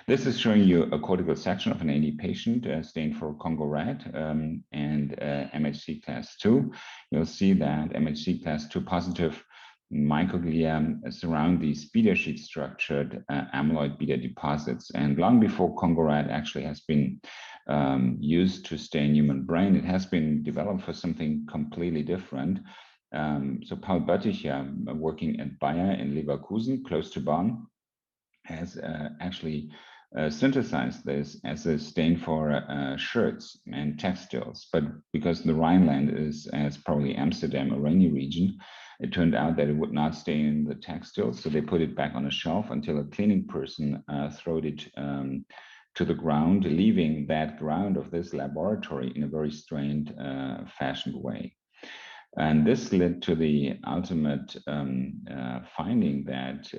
This is showing you a cortical section of an AD patient stained for Congo red and MHC class 2. You'll see that MHC class 2 positive microglia surround these beta sheet structured amyloid beta deposits. And long before Congo red actually has been used to stain human brain, it has been developed for something completely different. So Paul Bötticher, working at Bayer in Leverkusen, close to Bonn, has actually synthesized this as a stain for shirts and textiles. But because the Rhineland is, as probably Amsterdam, a rainy region, it turned out that it would not stay in the textiles. So they put it back on a shelf until a cleaning person threw it to the ground, leaving that ground of this laboratory in a very strained, fashioned way. And this led to the ultimate finding that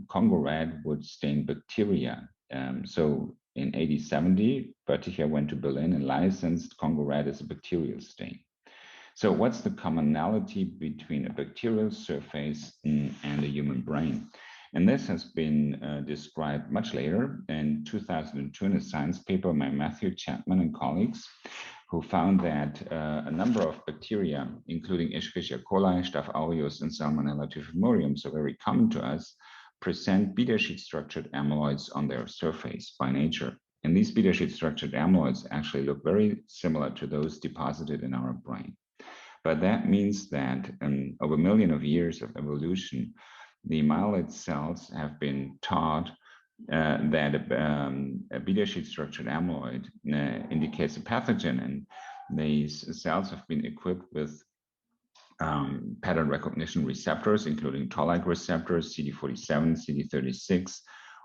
Congo red would stain bacteria. So in 1870, Bötticher went to Berlin and licensed Congo red as a bacterial stain. So what's the commonality between a bacterial surface and a human brain? And this has been described much later in 2002 in a science paper by Matthew Chapman and colleagues, who found that a number of bacteria, including Escherichia coli, Staph aureus, and Salmonella typhimurium, so very common to us, present beta sheet structured amyloids on their surface by nature. And these beta sheet structured amyloids actually look very similar to those deposited in our brain. But that means that over a million of years of evolution, the myeloid cells have been taught that a beta sheet structured amyloid indicates a pathogen, and these cells have been equipped with pattern recognition receptors, including toll-like receptors, CD47, CD36,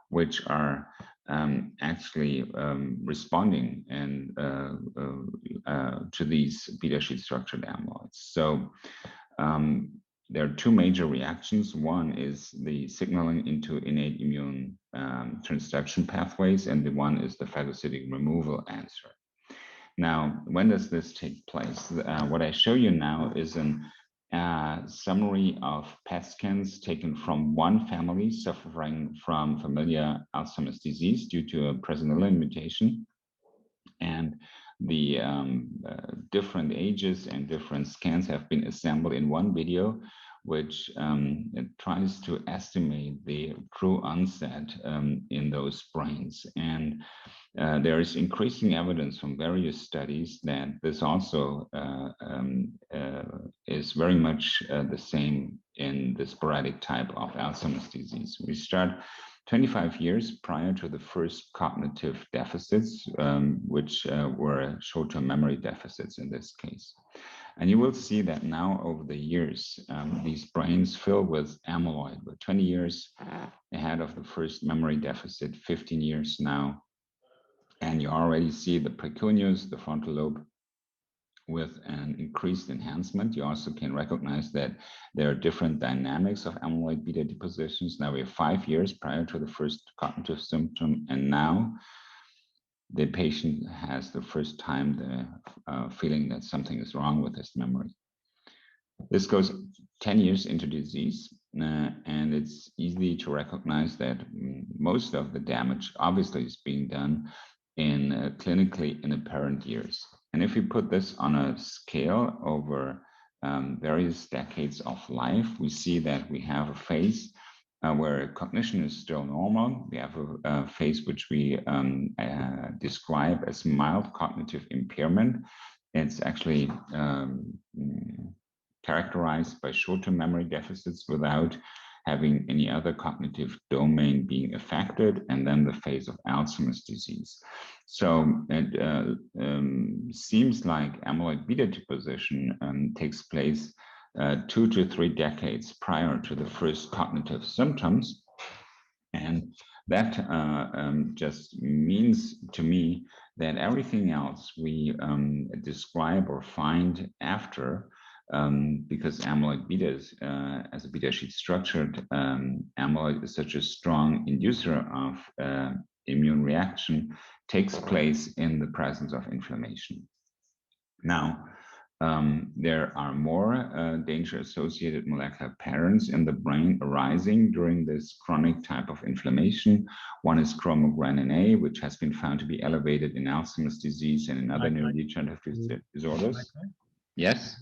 which are actually responding and to these beta sheet structured amyloids. So there are two major reactions. One is the signaling into innate immune transduction pathways, and the one is the phagocytic removal answer. Now, when does this take place? What I show you now is a summary of PET scans taken from one family suffering from familiar Alzheimer's disease due to a presenilin mutation. And the different ages and different scans have been assembled in one video which it tries to estimate the true onset in those brains. And there is increasing evidence from various studies that this also is very much the same in the sporadic type of Alzheimer's disease. We start 25 years prior to the first cognitive deficits, which were short-term memory deficits in this case. And you will see that now over the years, these brains fill with amyloid. We're 20 years ahead of the first memory deficit, 15 years now. And you already see the precuneus, the frontal lobe, with an increased enhancement. You also can recognize that there are different dynamics of amyloid beta depositions. Now we have 5 years prior to the first cognitive symptom, and now the patient has the first time the feeling that something is wrong with his memory. This goes 10 years into disease, and it's easy to recognize that most of the damage obviously is being done in clinically inapparent years. And if we put this on a scale over various decades of life, we see that we have a phase where cognition is still normal. We have a phase which we describe as mild cognitive impairment. It's actually characterized by short-term memory deficits without having any other cognitive domain being affected, and then the phase of Alzheimer's disease. So it seems like amyloid beta deposition takes place 2 to 3 decades prior to the first cognitive symptoms. And that just means to me that everything else we describe or find after, because amyloid beta is, as a beta sheet structured, amyloid is such a strong inducer of immune reaction, takes place in the presence of inflammation. Now, there are more danger-associated molecular patterns in the brain arising during this chronic type of inflammation. One is chromogranin, which has been found to be elevated in Alzheimer's disease and in other neurodegenerative disorders. Yes?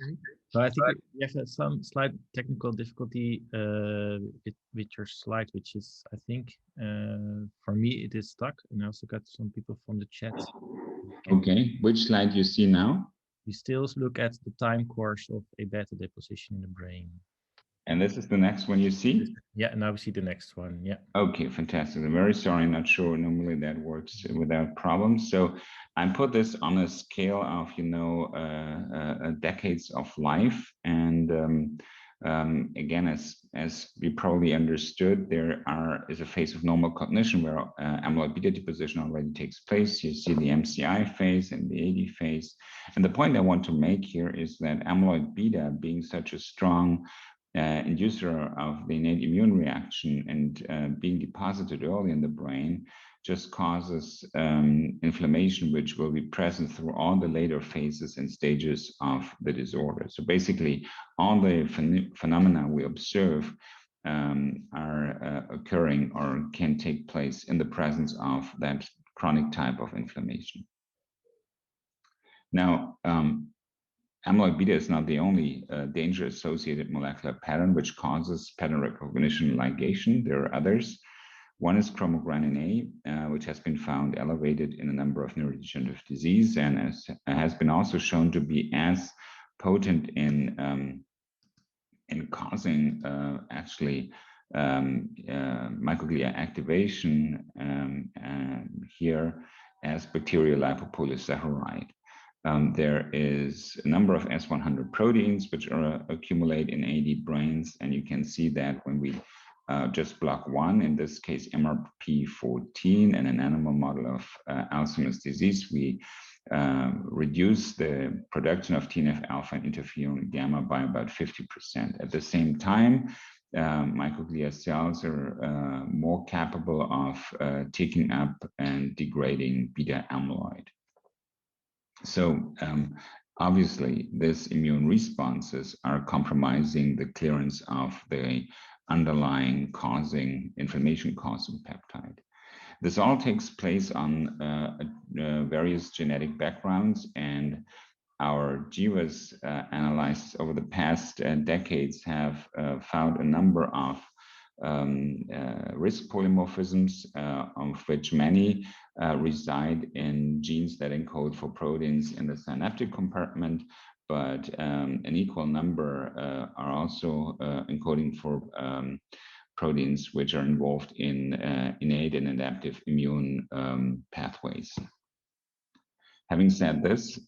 So I think you have some slight technical difficulty with your slide, which is, I think, for me, it is stuck. And I also got some people from the chat. Okay, which slide you see now? We still look at the time course of A beta deposition in the brain. And this is the next one you see? Yeah, now we see the next one, yeah. Okay, fantastic. I'm very sorry, I'm not sure. Normally that works without problems. So I put this on a scale of, you know, decades of life. And again, as we probably understood, there is a phase of normal cognition where amyloid beta deposition already takes place. You see the MCI phase and the AD phase. And the point I want to make here is that amyloid beta, being such a strong inducer of the innate immune reaction and being deposited early in the brain, just causes inflammation, which will be present through all the later phases and stages of the disorder. So basically, all the phenomena we observe are occurring or can take place in the presence of that chronic type of inflammation. Now, amyloid beta is not the only danger-associated molecular pattern which causes pattern recognition ligation. There are others. One is chromogranin A, which has been found elevated in a number of neurodegenerative disease and has been also shown to be as potent in causing actually microglia activation here as bacterial lipopolysaccharide. There is a number of S100 proteins which accumulate in AD brains, and you can see that when we just block one, in this case MRP14, in an animal model of Alzheimer's disease, we reduce the production of TNF-alpha and interferon gamma by about 50%. At the same time, microglia cells are more capable of taking up and degrading beta amyloid. So obviously, these immune responses are compromising the clearance of the underlying inflammation-causing peptide. This all takes place on various genetic backgrounds, and our GWAS analysis over the past decades have found a number of risk polymorphisms, of which many reside in genes that encode for proteins in the synaptic compartment, but an equal number are also encoding for proteins which are involved in innate and adaptive immune pathways. Having said this,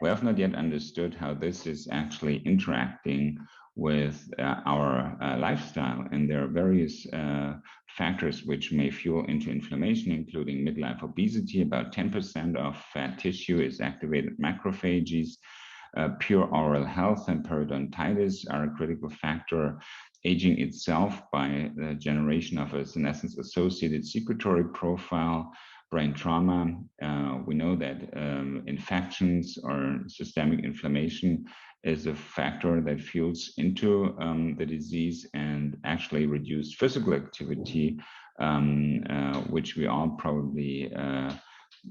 we have not yet understood how this is actually interacting with our lifestyle, and there are various factors which may fuel into inflammation, including midlife obesity. About 10% of fat tissue is activated macrophages. Pure oral health and periodontitis are a critical factor. Aging itself by the generation of a senescence-associated secretory profile. Brain trauma, we know that infections or systemic inflammation is a factor that fuels into the disease, and actually reduced physical activity, which we all probably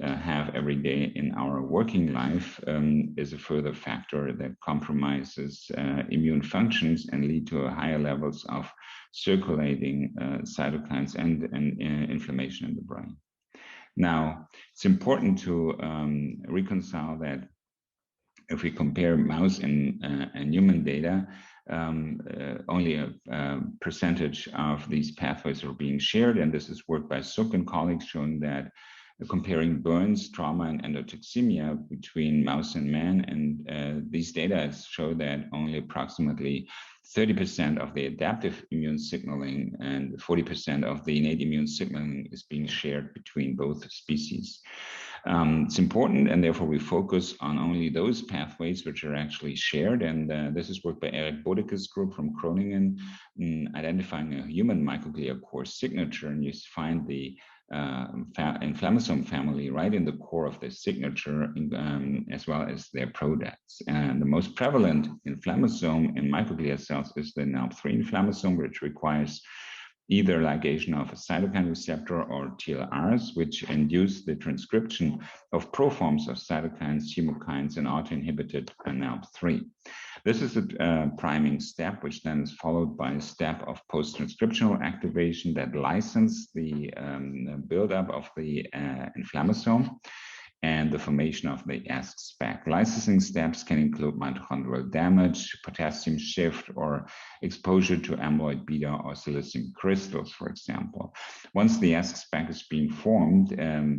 have every day in our working life, is a further factor that compromises immune functions and lead to higher levels of circulating cytokines and inflammation in the brain. Now, it's important to reconcile that if we compare mouse and human data, only a percentage of these pathways are being shared, and this is work by Suk and colleagues showing that comparing burns, trauma, and endotoxemia between mouse and man, and these data show that only approximately 30% of the adaptive immune signaling and 40% of the innate immune signaling is being shared between both species. It's important, and therefore we focus on only those pathways which are actually shared, and this is work by Eric Bodeke's group from Groningen, identifying a human microglial core signature, and you find the inflammasome family right in the core of the signature, as well as their products. And the most prevalent inflammasome in microglia cells is the NALP3 inflammasome, which requires either ligation of a cytokine receptor or TLRs, which induce the transcription of proforms of cytokines, chemokines, and autoinhibited NALP3. This is a priming step, which then is followed by a step of post-transcriptional activation that licenses the buildup of the inflammasome and the formation of the ASC-SPEC. Licensing steps can include mitochondrial damage, potassium shift, or exposure to amyloid beta or silicium crystals, for example. Once the ASC-SPEC is being formed,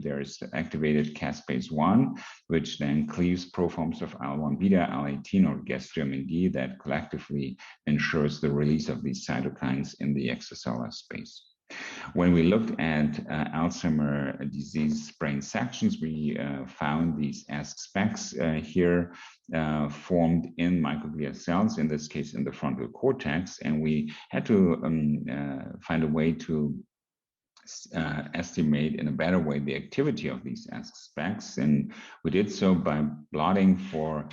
there is activated caspase 1, which then cleaves proforms of IL-1 beta, IL-18, or gastrium D that collectively ensures the release of these cytokines in the extracellular space. When we looked at Alzheimer disease brain sections, we found these ASC-SPECs here formed in microglia cells, in this case in the frontal cortex, and we had to find a way to estimate in a better way the activity of these ASC-SPECs, and we did so by blotting for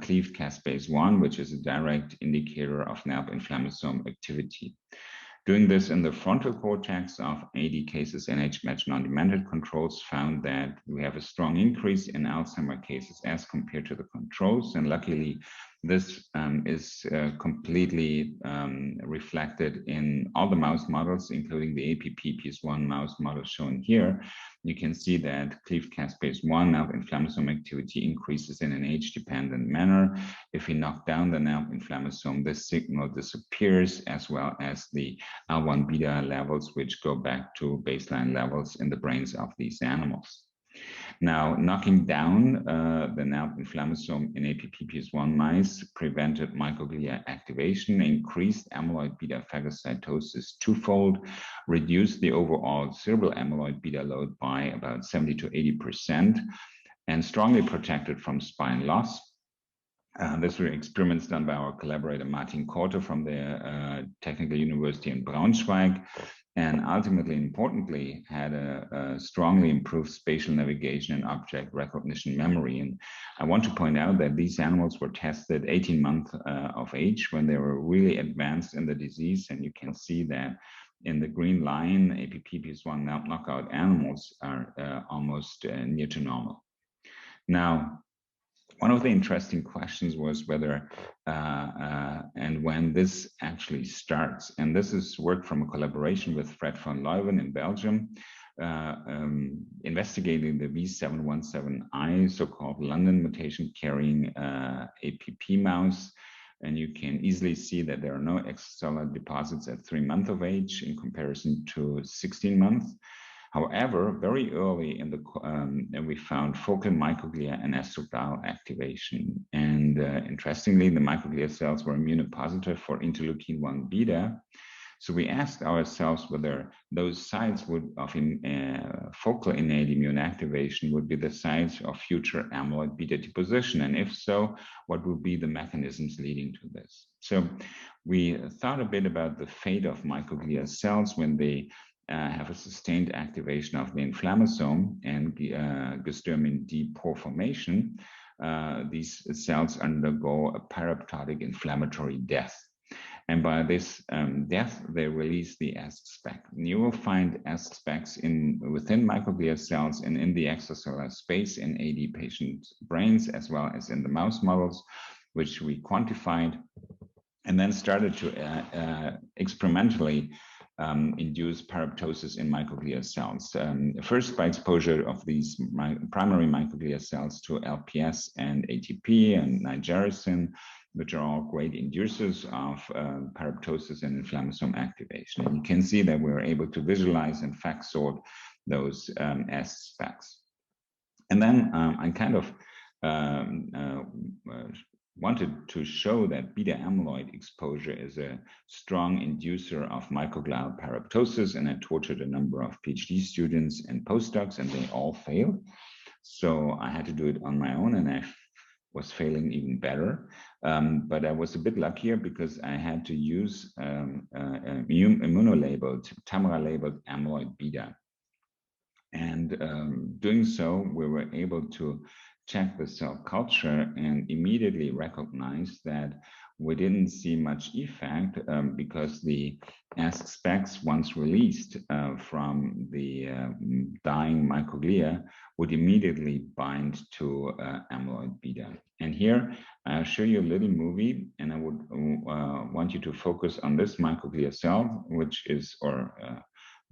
cleaved caspase 1, which is a direct indicator of NALP inflammasome activity. Doing this in the frontal cortex of 80 cases, NH-matched non-demented controls found that we have a strong increase in Alzheimer cases as compared to the controls, and luckily this is completely reflected in all the mouse models, including the APP-PS1 mouse model shown here. You can see that cleaved caspase 1 NALP inflammasome activity increases in an age-dependent manner. If we knock down the NALP inflammasome, this signal disappears, as well as the IL-1 beta levels, which go back to baseline levels in the brains of these animals. Now, knocking down the NALP inflammasome in APP-PS1 mice prevented microglia activation, increased amyloid beta phagocytosis twofold, reduced the overall cerebral amyloid beta load by about 70 to 80%, and strongly protected from spine loss. These were experiments done by our collaborator Martin Korte from the Technical University in Braunschweig, and ultimately, importantly, had a strongly improved spatial navigation and object recognition memory. And I want to point out that these animals were tested 18 months of age when they were really advanced in the disease, and you can see that in the green line, APP-PS1 knockout animals are almost near to normal. Now, one of the interesting questions was whether and when this actually starts. And this is work from a collaboration with Fred van Leuven in Belgium, investigating the V717I, so-called London mutation carrying APP mouse. And you can easily see that there are no extracellular deposits at 3 months of age in comparison to 16 months. However, very early in the, we found focal microglia and astroglial activation. And interestingly, the microglia cells were immunopositive for interleukin-1 beta. So we asked ourselves whether those sites of focal innate immune activation would be the sites of future amyloid beta deposition. And if so, what would be the mechanisms leading to this? So we thought a bit about the fate of microglia cells when they have a sustained activation of the inflammasome and glutamine D pore formation. These cells undergo a periapoptotic inflammatory death. And by this death, they release the ASC spec. And you will find ASC specs within microglia cells and in the extracellular space in AD patient brains, as well as in the mouse models, which we quantified, and then started to experimentally induce periapoptosis in microglia cells. First, by exposure of these primary microglia cells to LPS and ATP and nigericin, which are all great inducers of periapoptosis and inflammasome activation. And you can see that we were able to visualize and fact sort those S specs. And then I kind of wanted to show that beta amyloid exposure is a strong inducer of microglial periapoptosis, and I tortured a number of PhD students and postdocs, and they all failed. So I had to do it on my own, and I was failing even better. But I was a bit luckier because I had to use immunolabeled, TAMRA-labeled amyloid beta. And doing so, we were able to check the cell culture and immediately recognize that we didn't see much effect because the ASC specs, once released from the dying microglia, would immediately bind to amyloid beta. And here I'll show you a little movie, and I would want you to focus on this microglia cell, which is, or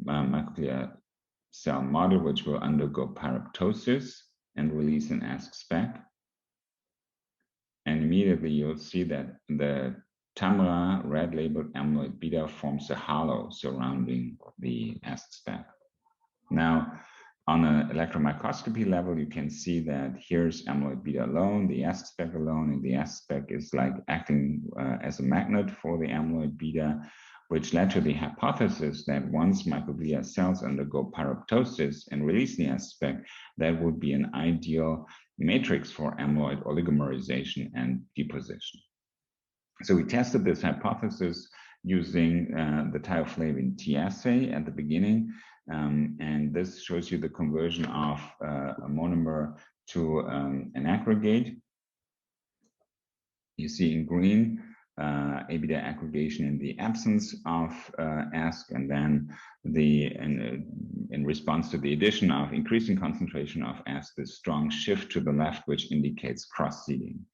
microglia cell model, which will undergo periapoptosis and release an ASC spec. And immediately you'll see that the TAMRA red labeled amyloid beta forms a halo surrounding the ASC spec. Now, on an electron microscopy level, you can see that here's amyloid beta alone, the ASC spec alone, and the ASC spec is like acting as a magnet for the amyloid beta, which led to the hypothesis that once microglia cells undergo periapoptosis and release the ASC spec, that would be an ideal matrix for amyloid oligomerization and deposition. So we tested this hypothesis using the thioflavin T assay at the beginning, and this shows you the conversion of a monomer to an aggregate. You see in green A-beta aggregation in the absence of ASC, and then in response to the addition of increasing concentration of ASC, this strong shift to the left, which indicates cross-seeding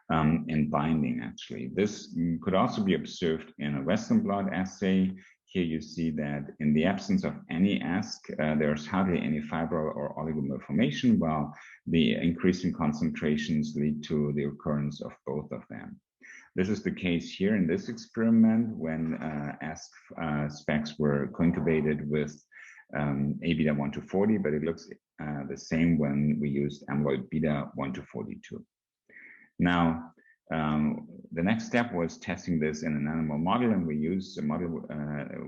and binding, actually. This could also be observed in a Western blot assay. Here you see that in the absence of any ASC, there's hardly any fibril or oligomer formation, while the increasing concentrations lead to the occurrence of both of them. This is the case here in this experiment when ASC specs were co-incubated with A-beta 1 to 40, but it looks the same when we used amyloid beta 1 to 42. Now, the next step was testing this in an animal model, and we used a model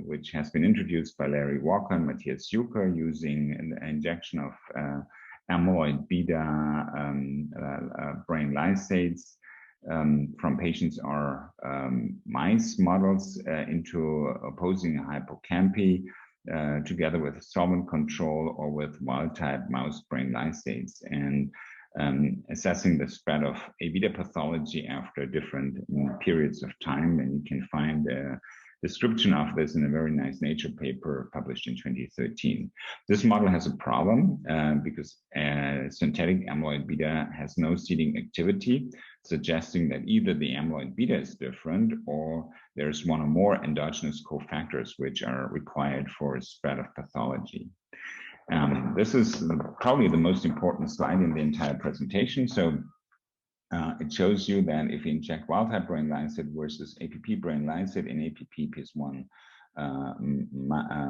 which has been introduced by Larry Walker and Matthias Jucker using an injection of amyloid beta brain lysates from patients or mice models into opposing hippocampy together with solvent control or with wild-type mouse brain lysates, and assessing the spread of A-beta pathology after different periods of time. And you can find description of this in a very nice Nature paper published in 2013. This model has a problem because synthetic amyloid beta has no seeding activity, suggesting that either the amyloid beta is different or there's one or more endogenous cofactors which are required for spread of pathology. This is probably the most important slide in the entire presentation. So it shows you that if you inject wild-type brain lysate versus APP brain lysate in APP PS1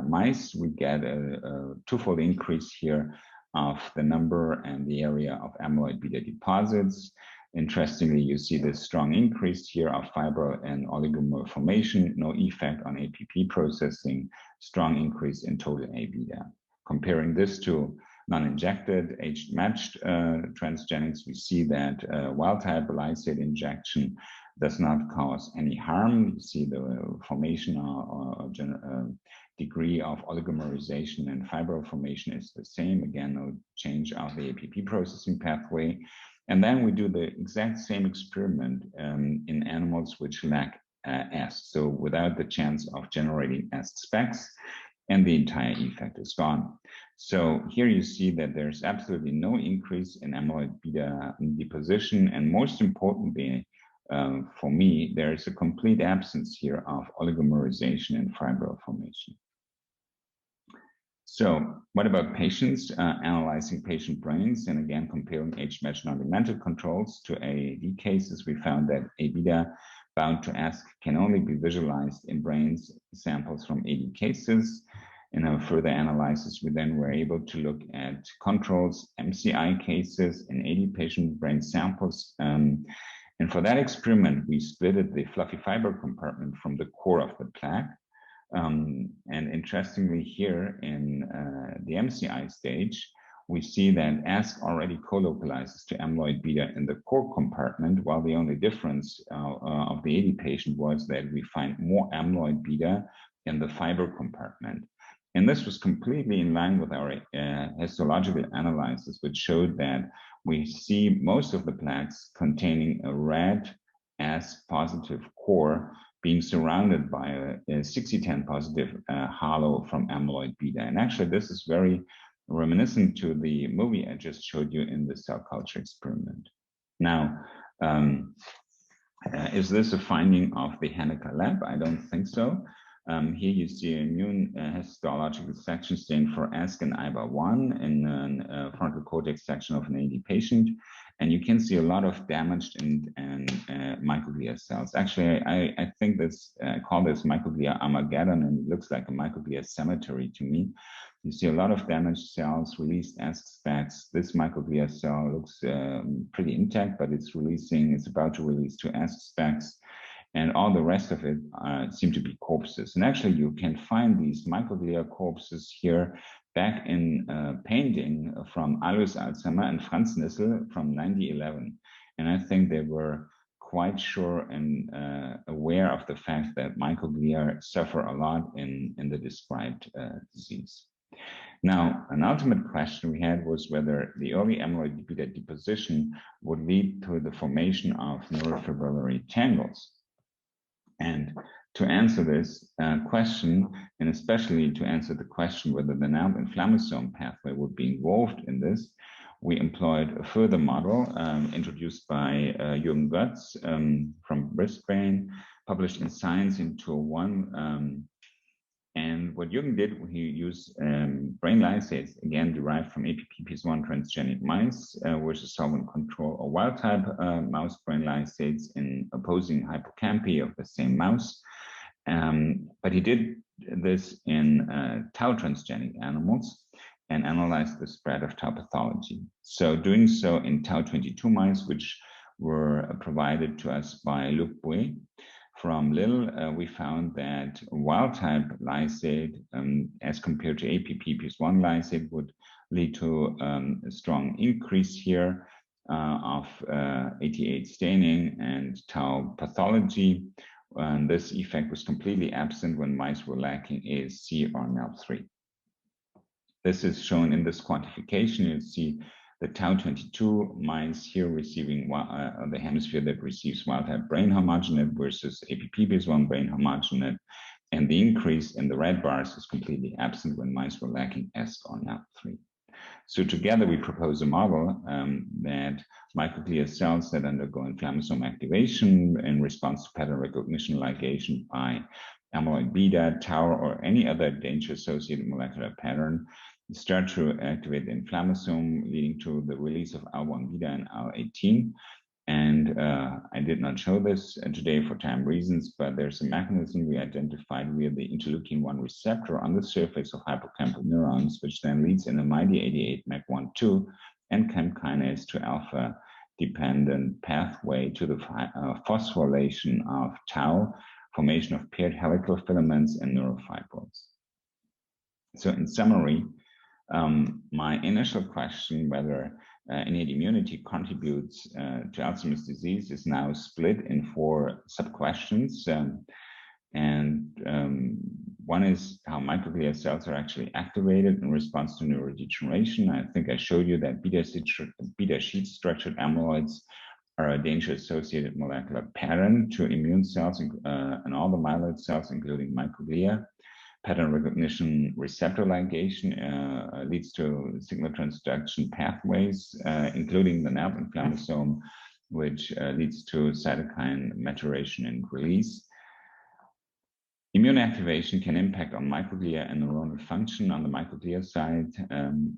mice, we get a twofold increase here of the number and the area of amyloid beta deposits. Interestingly, you see this strong increase here of fibril and oligomer formation, no effect on APP processing, strong increase in total A beta. Comparing this to non-injected, age-matched transgenics, we see that wild-type lysate injection does not cause any harm. You see the formation or degree of oligomerization and fibril formation is the same. Again, no change of the APP processing pathway. And then we do the exact same experiment in animals which lack AST, so without the chance of generating AST specs, and the entire effect is gone. So here you see that there's absolutely no increase in amyloid beta deposition, and most importantly, for me, there is a complete absence here of oligomerization and fibril formation. So what about patients? Analyzing patient brains, and again, comparing age-matched non-demented controls to AAD cases, we found that A beta bound to ASC can only be visualized in brains samples from 80 cases. In a further analysis, we then were able to look at controls, MCI cases in 80 patient brain samples. And for that experiment, we splitted the fluffy fiber compartment from the core of the plaque. And interestingly here in the MCI stage, we see that ASC already co-localizes to amyloid beta in the core compartment, while the only difference of the 80 patient was that we find more amyloid beta in the fiber compartment. And this was completely in line with our histological analysis, which showed that we see most of the plaques containing a red ASC positive core being surrounded by a 6010 positive halo from amyloid beta. And actually, this is very reminiscent to the movie I just showed you in the cell culture experiment. Now, is this a finding of the Heneka lab? I don't think so. Here you see a new histological section stain for ASC and IBA1 in a frontal cortex section of an AD patient. And you can see a lot of damaged and microglia cells. Actually, I think this, I call this microglia Armageddon, and it looks like a microglia cemetery to me. You see a lot of damaged cells, released ASC specs. This microglia cell looks pretty intact, but it's about to release 2 ASC specs. And all the rest of it seem to be corpses. And actually, you can find these microglia corpses here back in painting from Alois Alzheimer and Franz Nissl from 1911. And I think they were quite sure and aware of the fact that microglia suffer a lot in the described disease. Now, an ultimate question we had was whether the early amyloid beta deposition would lead to the formation of neurofibrillary tangles. And to answer this question, and especially to answer the question whether the NAMP inflammasome pathway would be involved in this, we employed a further model introduced by Jürgen Götz from Brisbane, published in Science in 2001. And what Jürgen did, he used brain lysates, again derived from APP-PS1 transgenic mice versus solvent control or wild-type mouse brain lysates in opposing hippocampi of the same mouse. But he did this in tau transgenic animals and analyzed the spread of tau pathology. So doing so in tau22 mice, which were provided to us by Luc Bouet from Lille, we found that wild-type lysate, as compared to APP-PS1 lysate, would lead to a strong increase here of 88 staining and tau pathology. And this effect was completely absent when mice were lacking ASC or NALP3. This is shown in this quantification. You see the tau22 mice here receiving the hemisphere that receives wild-type brain homogenate versus APP-PS1 brain homogenate. And the increase in the red bars is completely absent when mice were lacking S or NAP3. So together we propose a model that microglia cells that undergo inflammasome activation in response to pattern recognition ligation by amyloid beta, tau, or any other danger-associated molecular pattern start to activate the inflammasome, leading to the release of IL-1 beta and IL-18. And I did not show this today for time reasons, but there's a mechanism we identified via the interleukin-1 receptor on the surface of hippocampal neurons, which then leads in a MyD88 MEC1/2 and CAM kinase to alpha-dependent pathway to the phosphorylation of tau, formation of paired helical filaments and neurofibrils. So in summary, my initial question whether innate immunity contributes to Alzheimer's disease is now split in 4 sub-questions. One is how microglia cells are actually activated in response to neurodegeneration. I think I showed you that beta sheet-structured amyloids are a danger-associated molecular pattern to immune cells and all the myeloid cells, including microglia. Pattern recognition receptor ligation leads to signal transduction pathways, including the NAP inflammasome, which leads to cytokine maturation and release. Immune activation can impact on microglia and neuronal function. On the microglia side,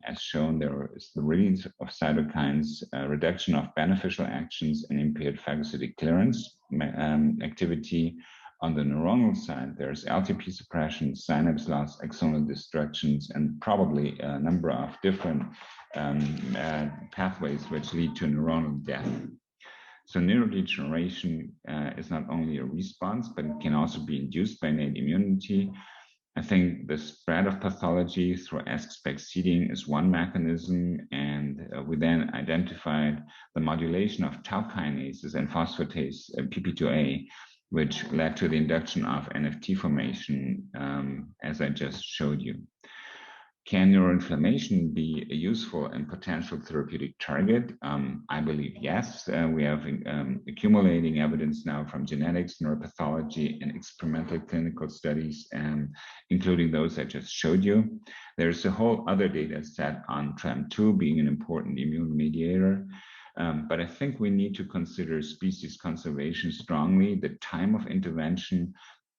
as shown, there is the release of cytokines, reduction of beneficial actions, and impaired phagocytic clearance activity. On the neuronal side, there's LTP suppression, synapse loss, axonal destructions, and probably a number of different pathways which lead to neuronal death. So neurodegeneration is not only a response, but it can also be induced by innate immunity. I think the spread of pathology through ASC-spec seeding is one mechanism, and we then identified the modulation of tau kinases and phosphatase PP2A, which led to the induction of NFT formation, as I just showed you. Can neuroinflammation be a useful and potential therapeutic target? I believe yes. We have accumulating evidence now from genetics, neuropathology, and experimental clinical studies, including those I just showed you. There's a whole other data set on TREM2 being an important immune mediator. But I think we need to consider species conservation strongly, the time of intervention,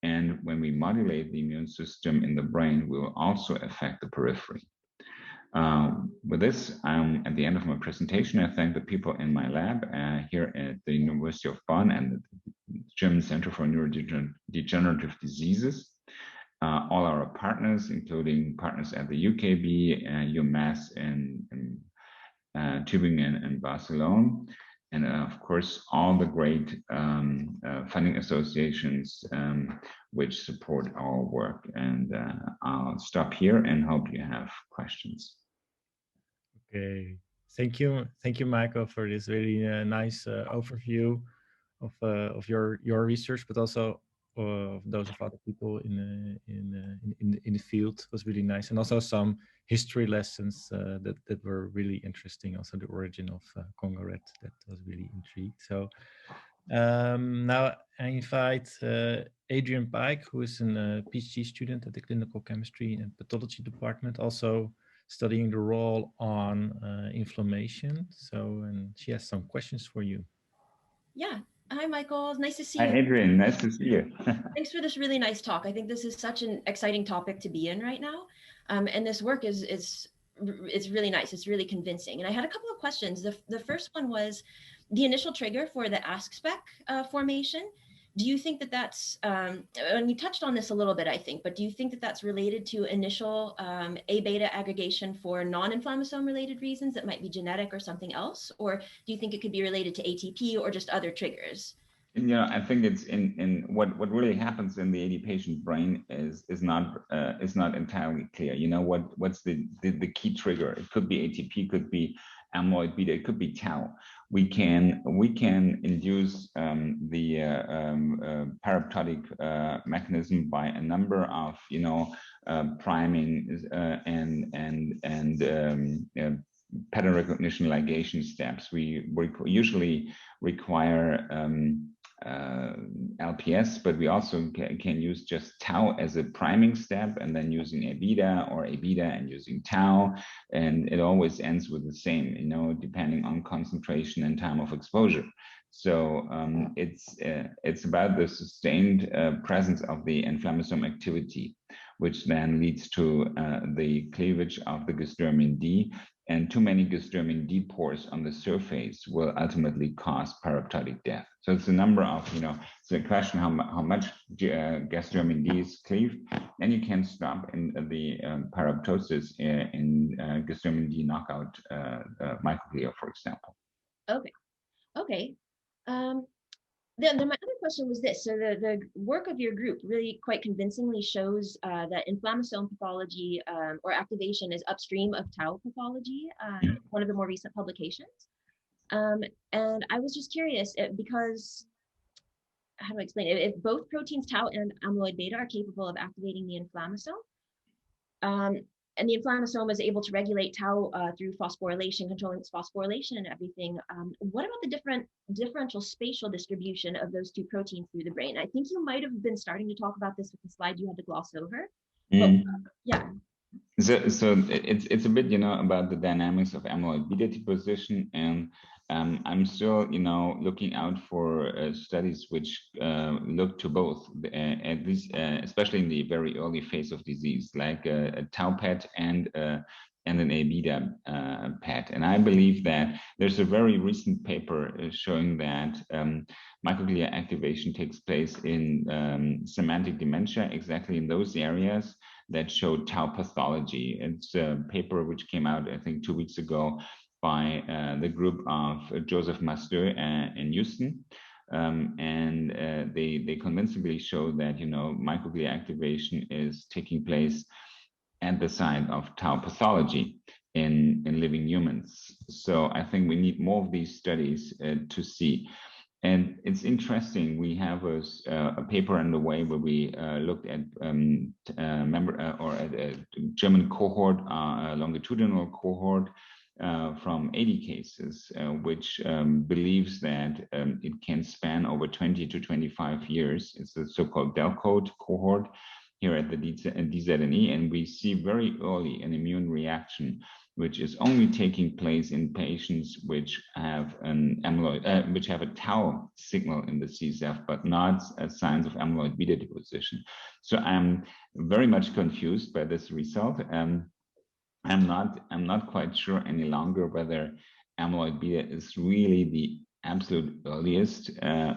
and when we modulate the immune system in the brain, we will also affect the periphery. With this, I'm at the end of my presentation. I thank the people in my lab here at the University of Bonn and the German Center for Neurodegenerative Diseases. All our partners, including partners at the UKB, UMass, and Tübingen and Barcelona, and of course all the great funding associations which support our work. And I'll stop here and hope you have questions. Okay, thank you, Michael, for this really nice overview of your research, but also of those of other people in the field. It was really nice, and also some history lessons that were really interesting. Also the origin of Congo red, that was really intrigued. So now I invite Adrian Pike, who is a PhD student at the Clinical Chemistry and Pathology Department, also studying the role on inflammation. So, and she has some questions for you. Yeah. Hi, Michael. Nice to see you. Hi, Adrian. Nice to see you. Thanks for this really nice talk. I think this is such an exciting topic to be in right now. And this work is really nice. It's really convincing. And I had a couple of questions. The first one was the initial trigger for the ASC-spec formation. Do you think that that's, and you touched on this a little bit, I think, but do you think that that's related to initial A-beta aggregation for non-inflammasome related reasons that might be genetic or something else? Or do you think it could be related to ATP or just other triggers? You know, I think it's in what really happens in the AD patient brain is not entirely clear. You know, what's the key trigger? It could be ATP, could be amyloid beta, it could be tau. We can induce the paraptotic mechanism by a number of priming and pattern recognition ligation steps. We usually require LPS, but we also can use just tau as a priming step, and then using A beta or A beta and using tau, and it always ends with the same, depending on concentration and time of exposure. So it's about the sustained presence of the inflammasome activity, which then leads to the cleavage of the gastromin D, and too many gastromin D pores on the surface will ultimately cause paroptotic death. So it's a number of, it's a question how much gastromin D is cleaved, and you can stop in the paroptosis in gastromin D knockout microglia, for example. Okay. Then my other question was this. So the work of your group really quite convincingly shows that inflammasome pathology or activation is upstream of tau pathology, one of the more recent publications. And I was just curious because, how do I explain it? If both proteins tau and amyloid beta are capable of activating the inflammasome, and the inflammasome is able to regulate tau through phosphorylation, controlling its phosphorylation and everything. What about the differential spatial distribution of those two proteins through the brain? I think you might have been starting to talk about this with the slide you had to gloss over. But, yeah. So it's a bit, about the dynamics of amyloid beta deposition, and I'm still, looking out for studies which look to both, at least, especially in the very early phase of disease, like a tau PET and an A beta PET. And I believe that there's a very recent paper showing that microglia activation takes place in semantic dementia, exactly in those areas that showed tau pathology. It's a paper which came out, I think, 2 weeks ago by the group of Joseph Master in Houston. And they convincingly show that, microglia activation is taking place at the site of tau pathology in living humans. So I think we need more of these studies to see. And it's interesting, we have a paper underway where we looked at a German cohort, a longitudinal cohort from 80 cases, which believes that it can span over 20 to 25 years. It's the so-called DELCODE cohort here at the DZNE, and we see very early an immune reaction which is only taking place in patients which have an amyloid, which have a tau signal in the CSF, but not signs of amyloid beta deposition. So I'm very much confused by this result. I'm not quite sure any longer whether amyloid beta is really the absolute earliest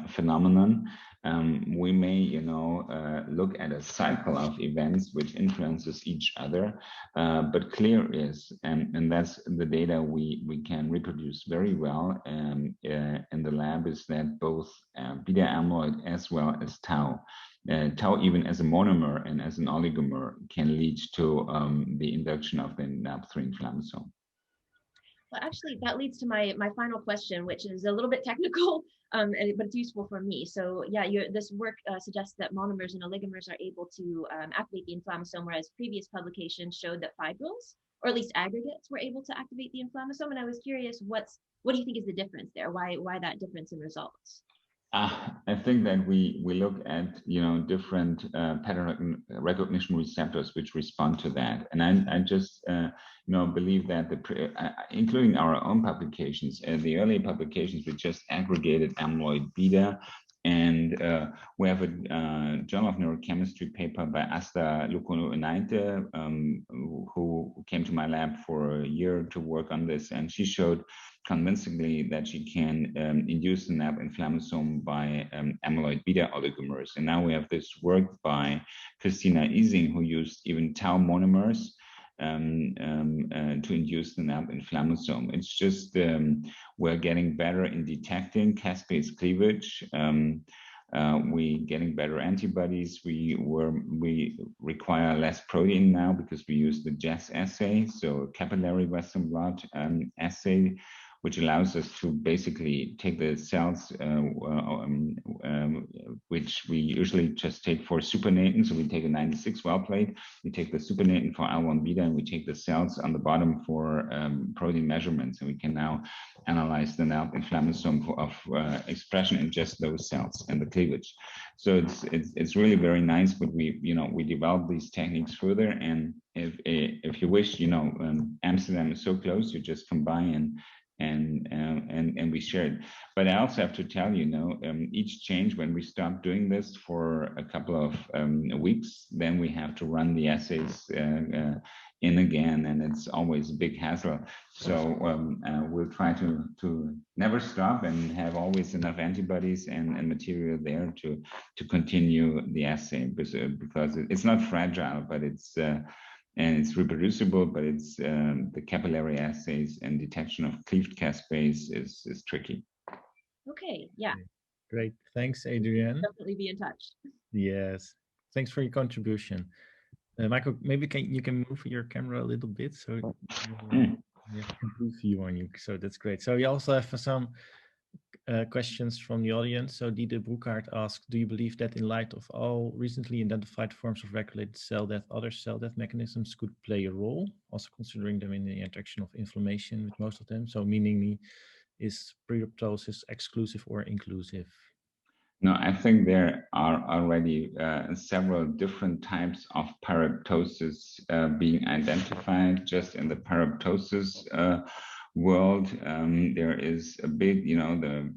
phenomenon. We may, look at a cycle of events which influences each other, but clear is, and that's the data we can reproduce very well in the lab, is that both beta amyloid as well as tau, tau even as a monomer and as an oligomer, can lead to the induction of the NAP3 inflammasome. Well, actually, that leads to my final question, which is a little bit technical, but it's useful for me. So yeah, this work suggests that monomers and oligomers are able to activate the inflammasome, whereas previous publications showed that fibrils, or at least aggregates, were able to activate the inflammasome. And I was curious, what do you think is the difference there? Why that difference in results? I think that we look at different pattern recognition receptors which respond to that, and I just believe that including our own publications, the early publications we just aggregated amyloid beta, and we have a Journal of Neurochemistry paper by Asta Lukono-Innate, who came to my lab for a year to work on this, and she showed convincingly that she can induce the NAP inflammasome by amyloid beta oligomers. And now we have this work by Christina Ising, who used even tau monomers to induce the NAP inflammasome. It's just we're getting better in detecting caspase cleavage. We getting better antibodies. We require less protein now because we use the JES assay, so capillary Western blot assay, which allows us to basically take the cells, which we usually just take for supernatant. So we take a 96 well plate, we take the supernatant for L1 beta, and we take the cells on the bottom for protein measurements, and we can now analyze the inflammasome of expression in just those cells and the cleavage. So it's really very nice, but we develop these techniques further, and if you wish, Amsterdam is so close, you just combine and we share it. But I also have to tell you, each change, when we stop doing this for a couple of weeks, then we have to run the assays in again, and it's always a big hassle. So we'll try to never stop and have always enough antibodies and material there to continue the assay, because it's not fragile, but it's and it's reproducible, but it's the capillary assays and detection of cleaved caspase is tricky. Okay, yeah. Great, thanks, Adrian. Definitely be in touch. Yes, thanks for your contribution. Michael, maybe you can move your camera a little bit so you have a complete view on you. So that's great. So we also have some questions from the audience. So Dieter Broekhaert asked, do you believe that in light of all recently identified forms of regulated cell death, other cell death mechanisms could play a role, also considering them in the interaction of inflammation with most of them? So meaning, is pre-apoptosis exclusive or inclusive? No, I think there are already several different types of pyroptosis being identified just in the pyroptosis world. There is a big, the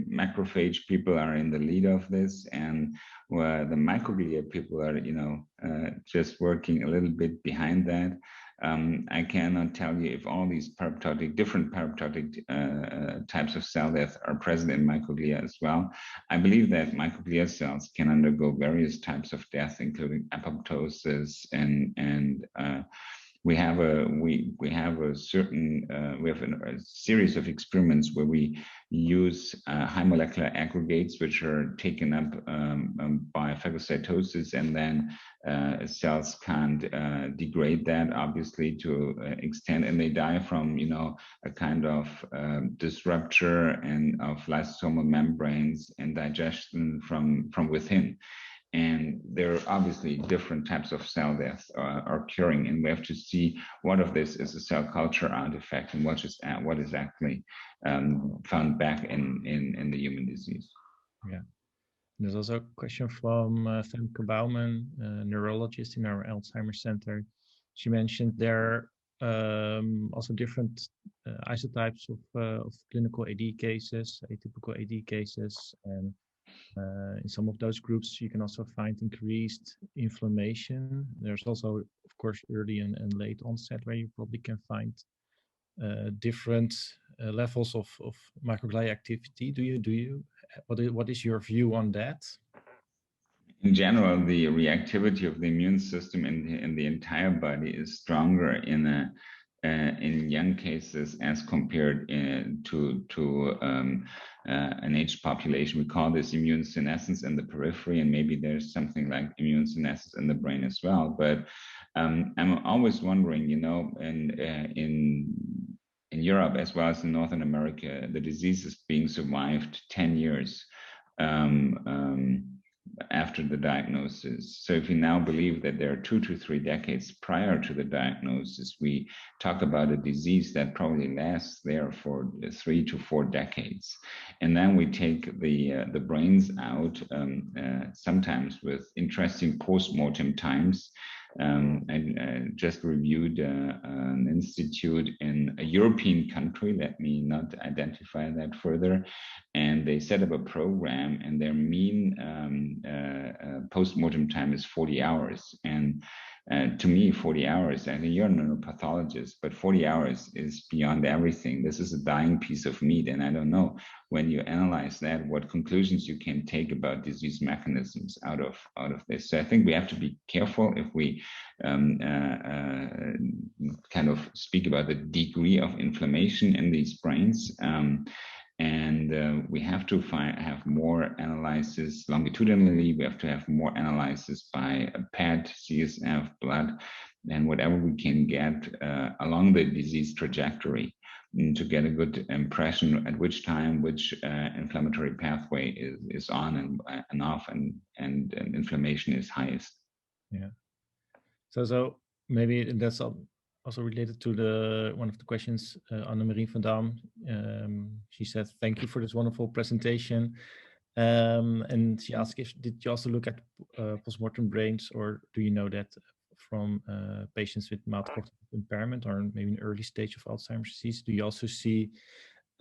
macrophage people are in the lead of this, and where the microglia people are, just working a little bit behind that. I cannot tell you if all these different pyroptotic types of cell death are present in microglia as well. I believe that microglia cells can undergo various types of death, including apoptosis, and we have a series of experiments where we use high molecular aggregates which are taken up by phagocytosis, and then cells can't degrade that, obviously, to extent, and they die from a kind of disrupture and of lysosomal membranes and digestion from within. And there are obviously different types of cell deaths are occurring, and we have to see what of this is a cell culture artifact and what is actually found back in the human disease. Yeah. There's also a question from Femke Bouwman, a neurologist in our Alzheimer's Center. She mentioned there are also different isotypes of clinical AD cases, atypical AD cases, and in some of those groups, you can also find increased inflammation. There's also, of course, early and late onset, where you probably can find different levels of microglial activity. What is your view on that? In general, the reactivity of the immune system in the entire body is stronger in young cases as compared to an aged population. We call this immune senescence in the periphery, and maybe there's something like immune senescence in the brain as well. But I'm always wondering, in Europe as well as in Northern America, the disease is being survived 10 years after the diagnosis. So if we now believe that there are 2 to 3 decades prior to the diagnosis, we talk about a disease that probably lasts there for 3 to 4 decades. And then we take the brains out, sometimes with interesting post-mortem times. I just reviewed an institute in a European country, let me not identify that further, and they set up a program, and their mean post-mortem time is 40 hours. And to me, 40 hours, I think you're a neuropathologist, but 40 hours is beyond everything. This is a dying piece of meat, and I don't know, when you analyze that, what conclusions you can take about disease mechanisms out of this. So I think we have to be careful if we kind of speak about the degree of inflammation in these brains. And we have to have more analysis longitudinally. We have to have more analysis by PET, CSF, blood, and whatever we can get along the disease trajectory. to get a good impression at which time which inflammatory pathway is on and off, and inflammation is highest. Yeah. So maybe that's also related to the one of the questions, Anne-Marie van Dam. She said, "Thank you for this wonderful presentation." And she asked, did you also look at postmortem brains, or do you know that from patients with mild cognitive impairment or maybe an early stage of Alzheimer's disease? Do you also see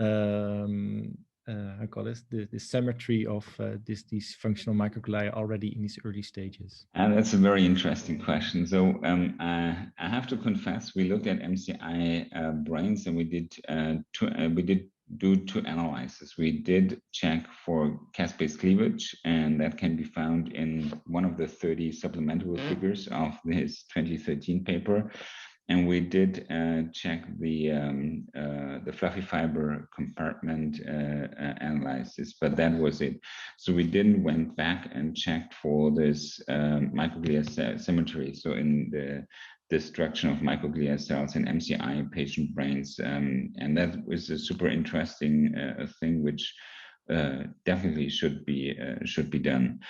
I call it the symmetry of these functional microglia already in these early stages? And that's a very interesting question. So I have to confess, we looked at MCI brains, and we did do two analyses. We did check for caspase cleavage, and that can be found in one of the 30 supplementary figures of this 2013 paper. And we did check the fluffy fiber compartment analysis, but that was it. So we didn't went back and checked for this microglia symmetry. So in the destruction of microglia cells in MCI patient brains, and that was a super interesting thing, which definitely should be done.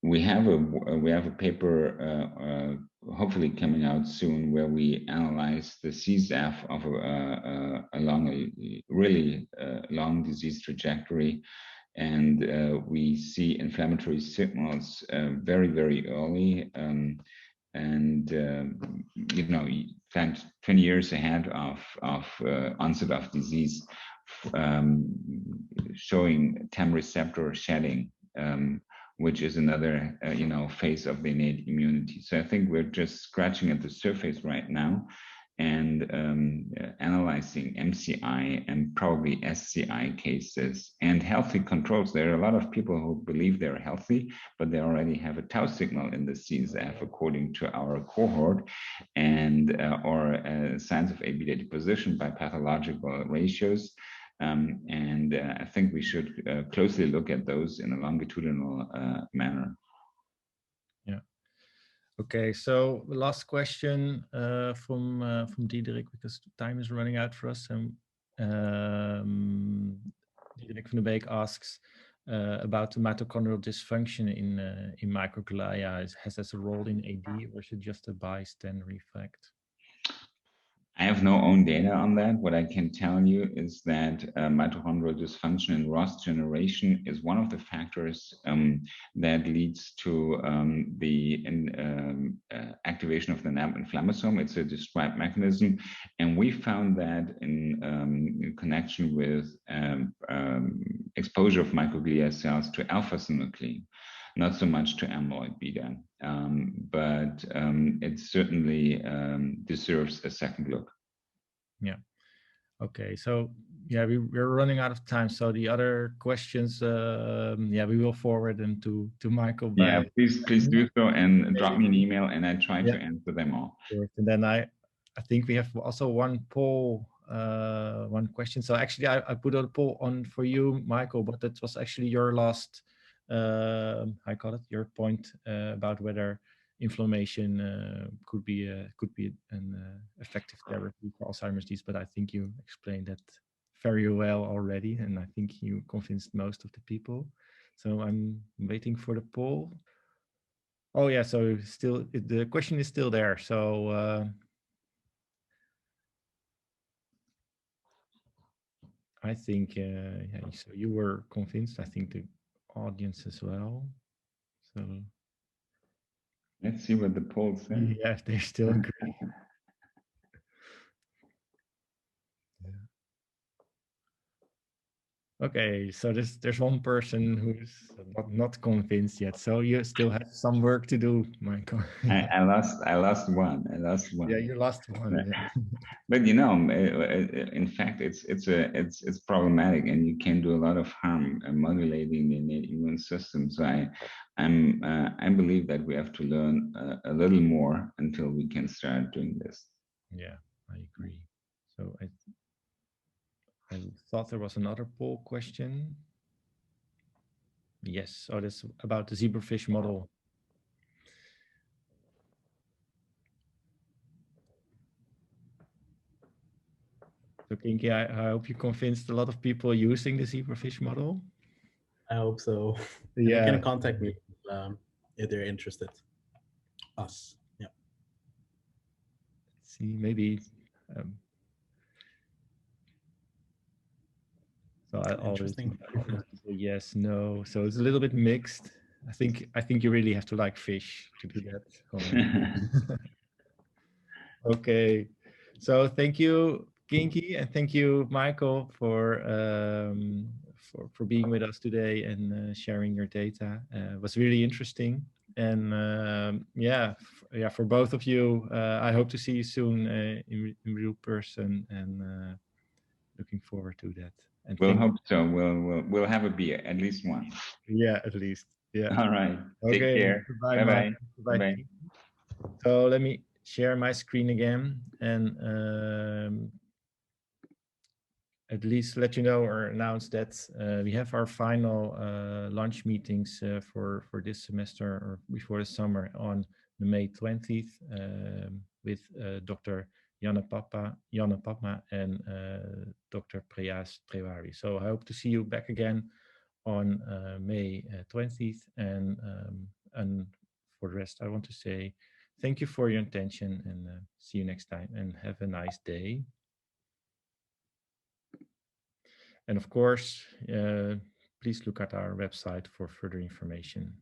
We have a paper hopefully coming out soon where we analyze the CSF of along a really long disease trajectory, and we see inflammatory signals very, very early, and you know, 20 years ahead of onset of disease, showing TAM receptor shedding, which is another phase of the innate immunity. So I think we're just scratching at the surface right now, and analyzing MCI and probably SCI cases and healthy controls. There are a lot of people who believe they're healthy, but they already have a tau signal in the CSF according to our cohort, and or signs of A-beta deposition by pathological ratios. I think we should closely look at those in a longitudinal manner. Yeah. Okay, so the last question from Diederik, because time is running out for us. And Diederik van der Beek asks about the mitochondrial dysfunction in microglia. Has this a role in AD, or is it just a bystander effect? I have no own data on that. What I can tell you is that mitochondrial dysfunction in ROS generation is one of the factors that leads to the activation of the NAB inflammasome. It's a described mechanism, and we found that in connection with exposure of microglia cells to alpha-synuclein, not so much to amyloid beta, but it certainly deserves a second look. Yeah. Okay. So yeah, we're running out of time. So the other questions, yeah, we will forward them to Michael. Yeah, please do so, and drop me an email, and I try to answer them all. And then I think we have also one poll, one question. So actually, I put a poll on for you, Michael, but that was actually your last. I call it your point about whether inflammation could be an effective therapy for Alzheimer's disease. But I think you explained that very well already, and I think you convinced most of the people. So I'm waiting for the poll. Oh yeah, so still the question is still there. So I think yeah, so you were convinced. I think the audience as well. So let's see what the poll says. Yeah, they still agree. Okay, so there's one person who's not convinced yet. So you still have some work to do, Michael. I lost one. Yeah, you lost one. Yeah. But you know, in fact, it's problematic, and you can do a lot of harm modulating the innate immune system. So I believe that we have to learn a little more until we can start doing this. Yeah, I agree. So I thought there was another poll question. Yes, so that's about the Zebrafish model. So Kinki, I hope you convinced a lot of people using the Zebrafish model. I hope so. And Yeah. they can contact me if they're interested. Us. Yeah. Let's see, maybe. So I always yes, no. So it's a little bit mixed. I think you really have to like fish to do that. Okay. So thank you, Kinki, and thank you, Michael, for being with us today and sharing your data. It was really interesting. And yeah, for both of you, I hope to see you soon in real person, and looking forward to that. And we'll hope so. We'll have a beer, at least one. Yeah, at least. Yeah. All right. Okay. Take care. Bye-bye. Bye-bye. So let me share my screen again and at least let you know or announce that we have our final launch meetings for this semester or before the summer on the May 20th with Dr. Janne Papma and Dr. Priyas Trewari. So I hope to see you back again on May 20th, and for the rest I want to say thank you for your attention, and see you next time, and have a nice day. And of course, please look at our website for further information.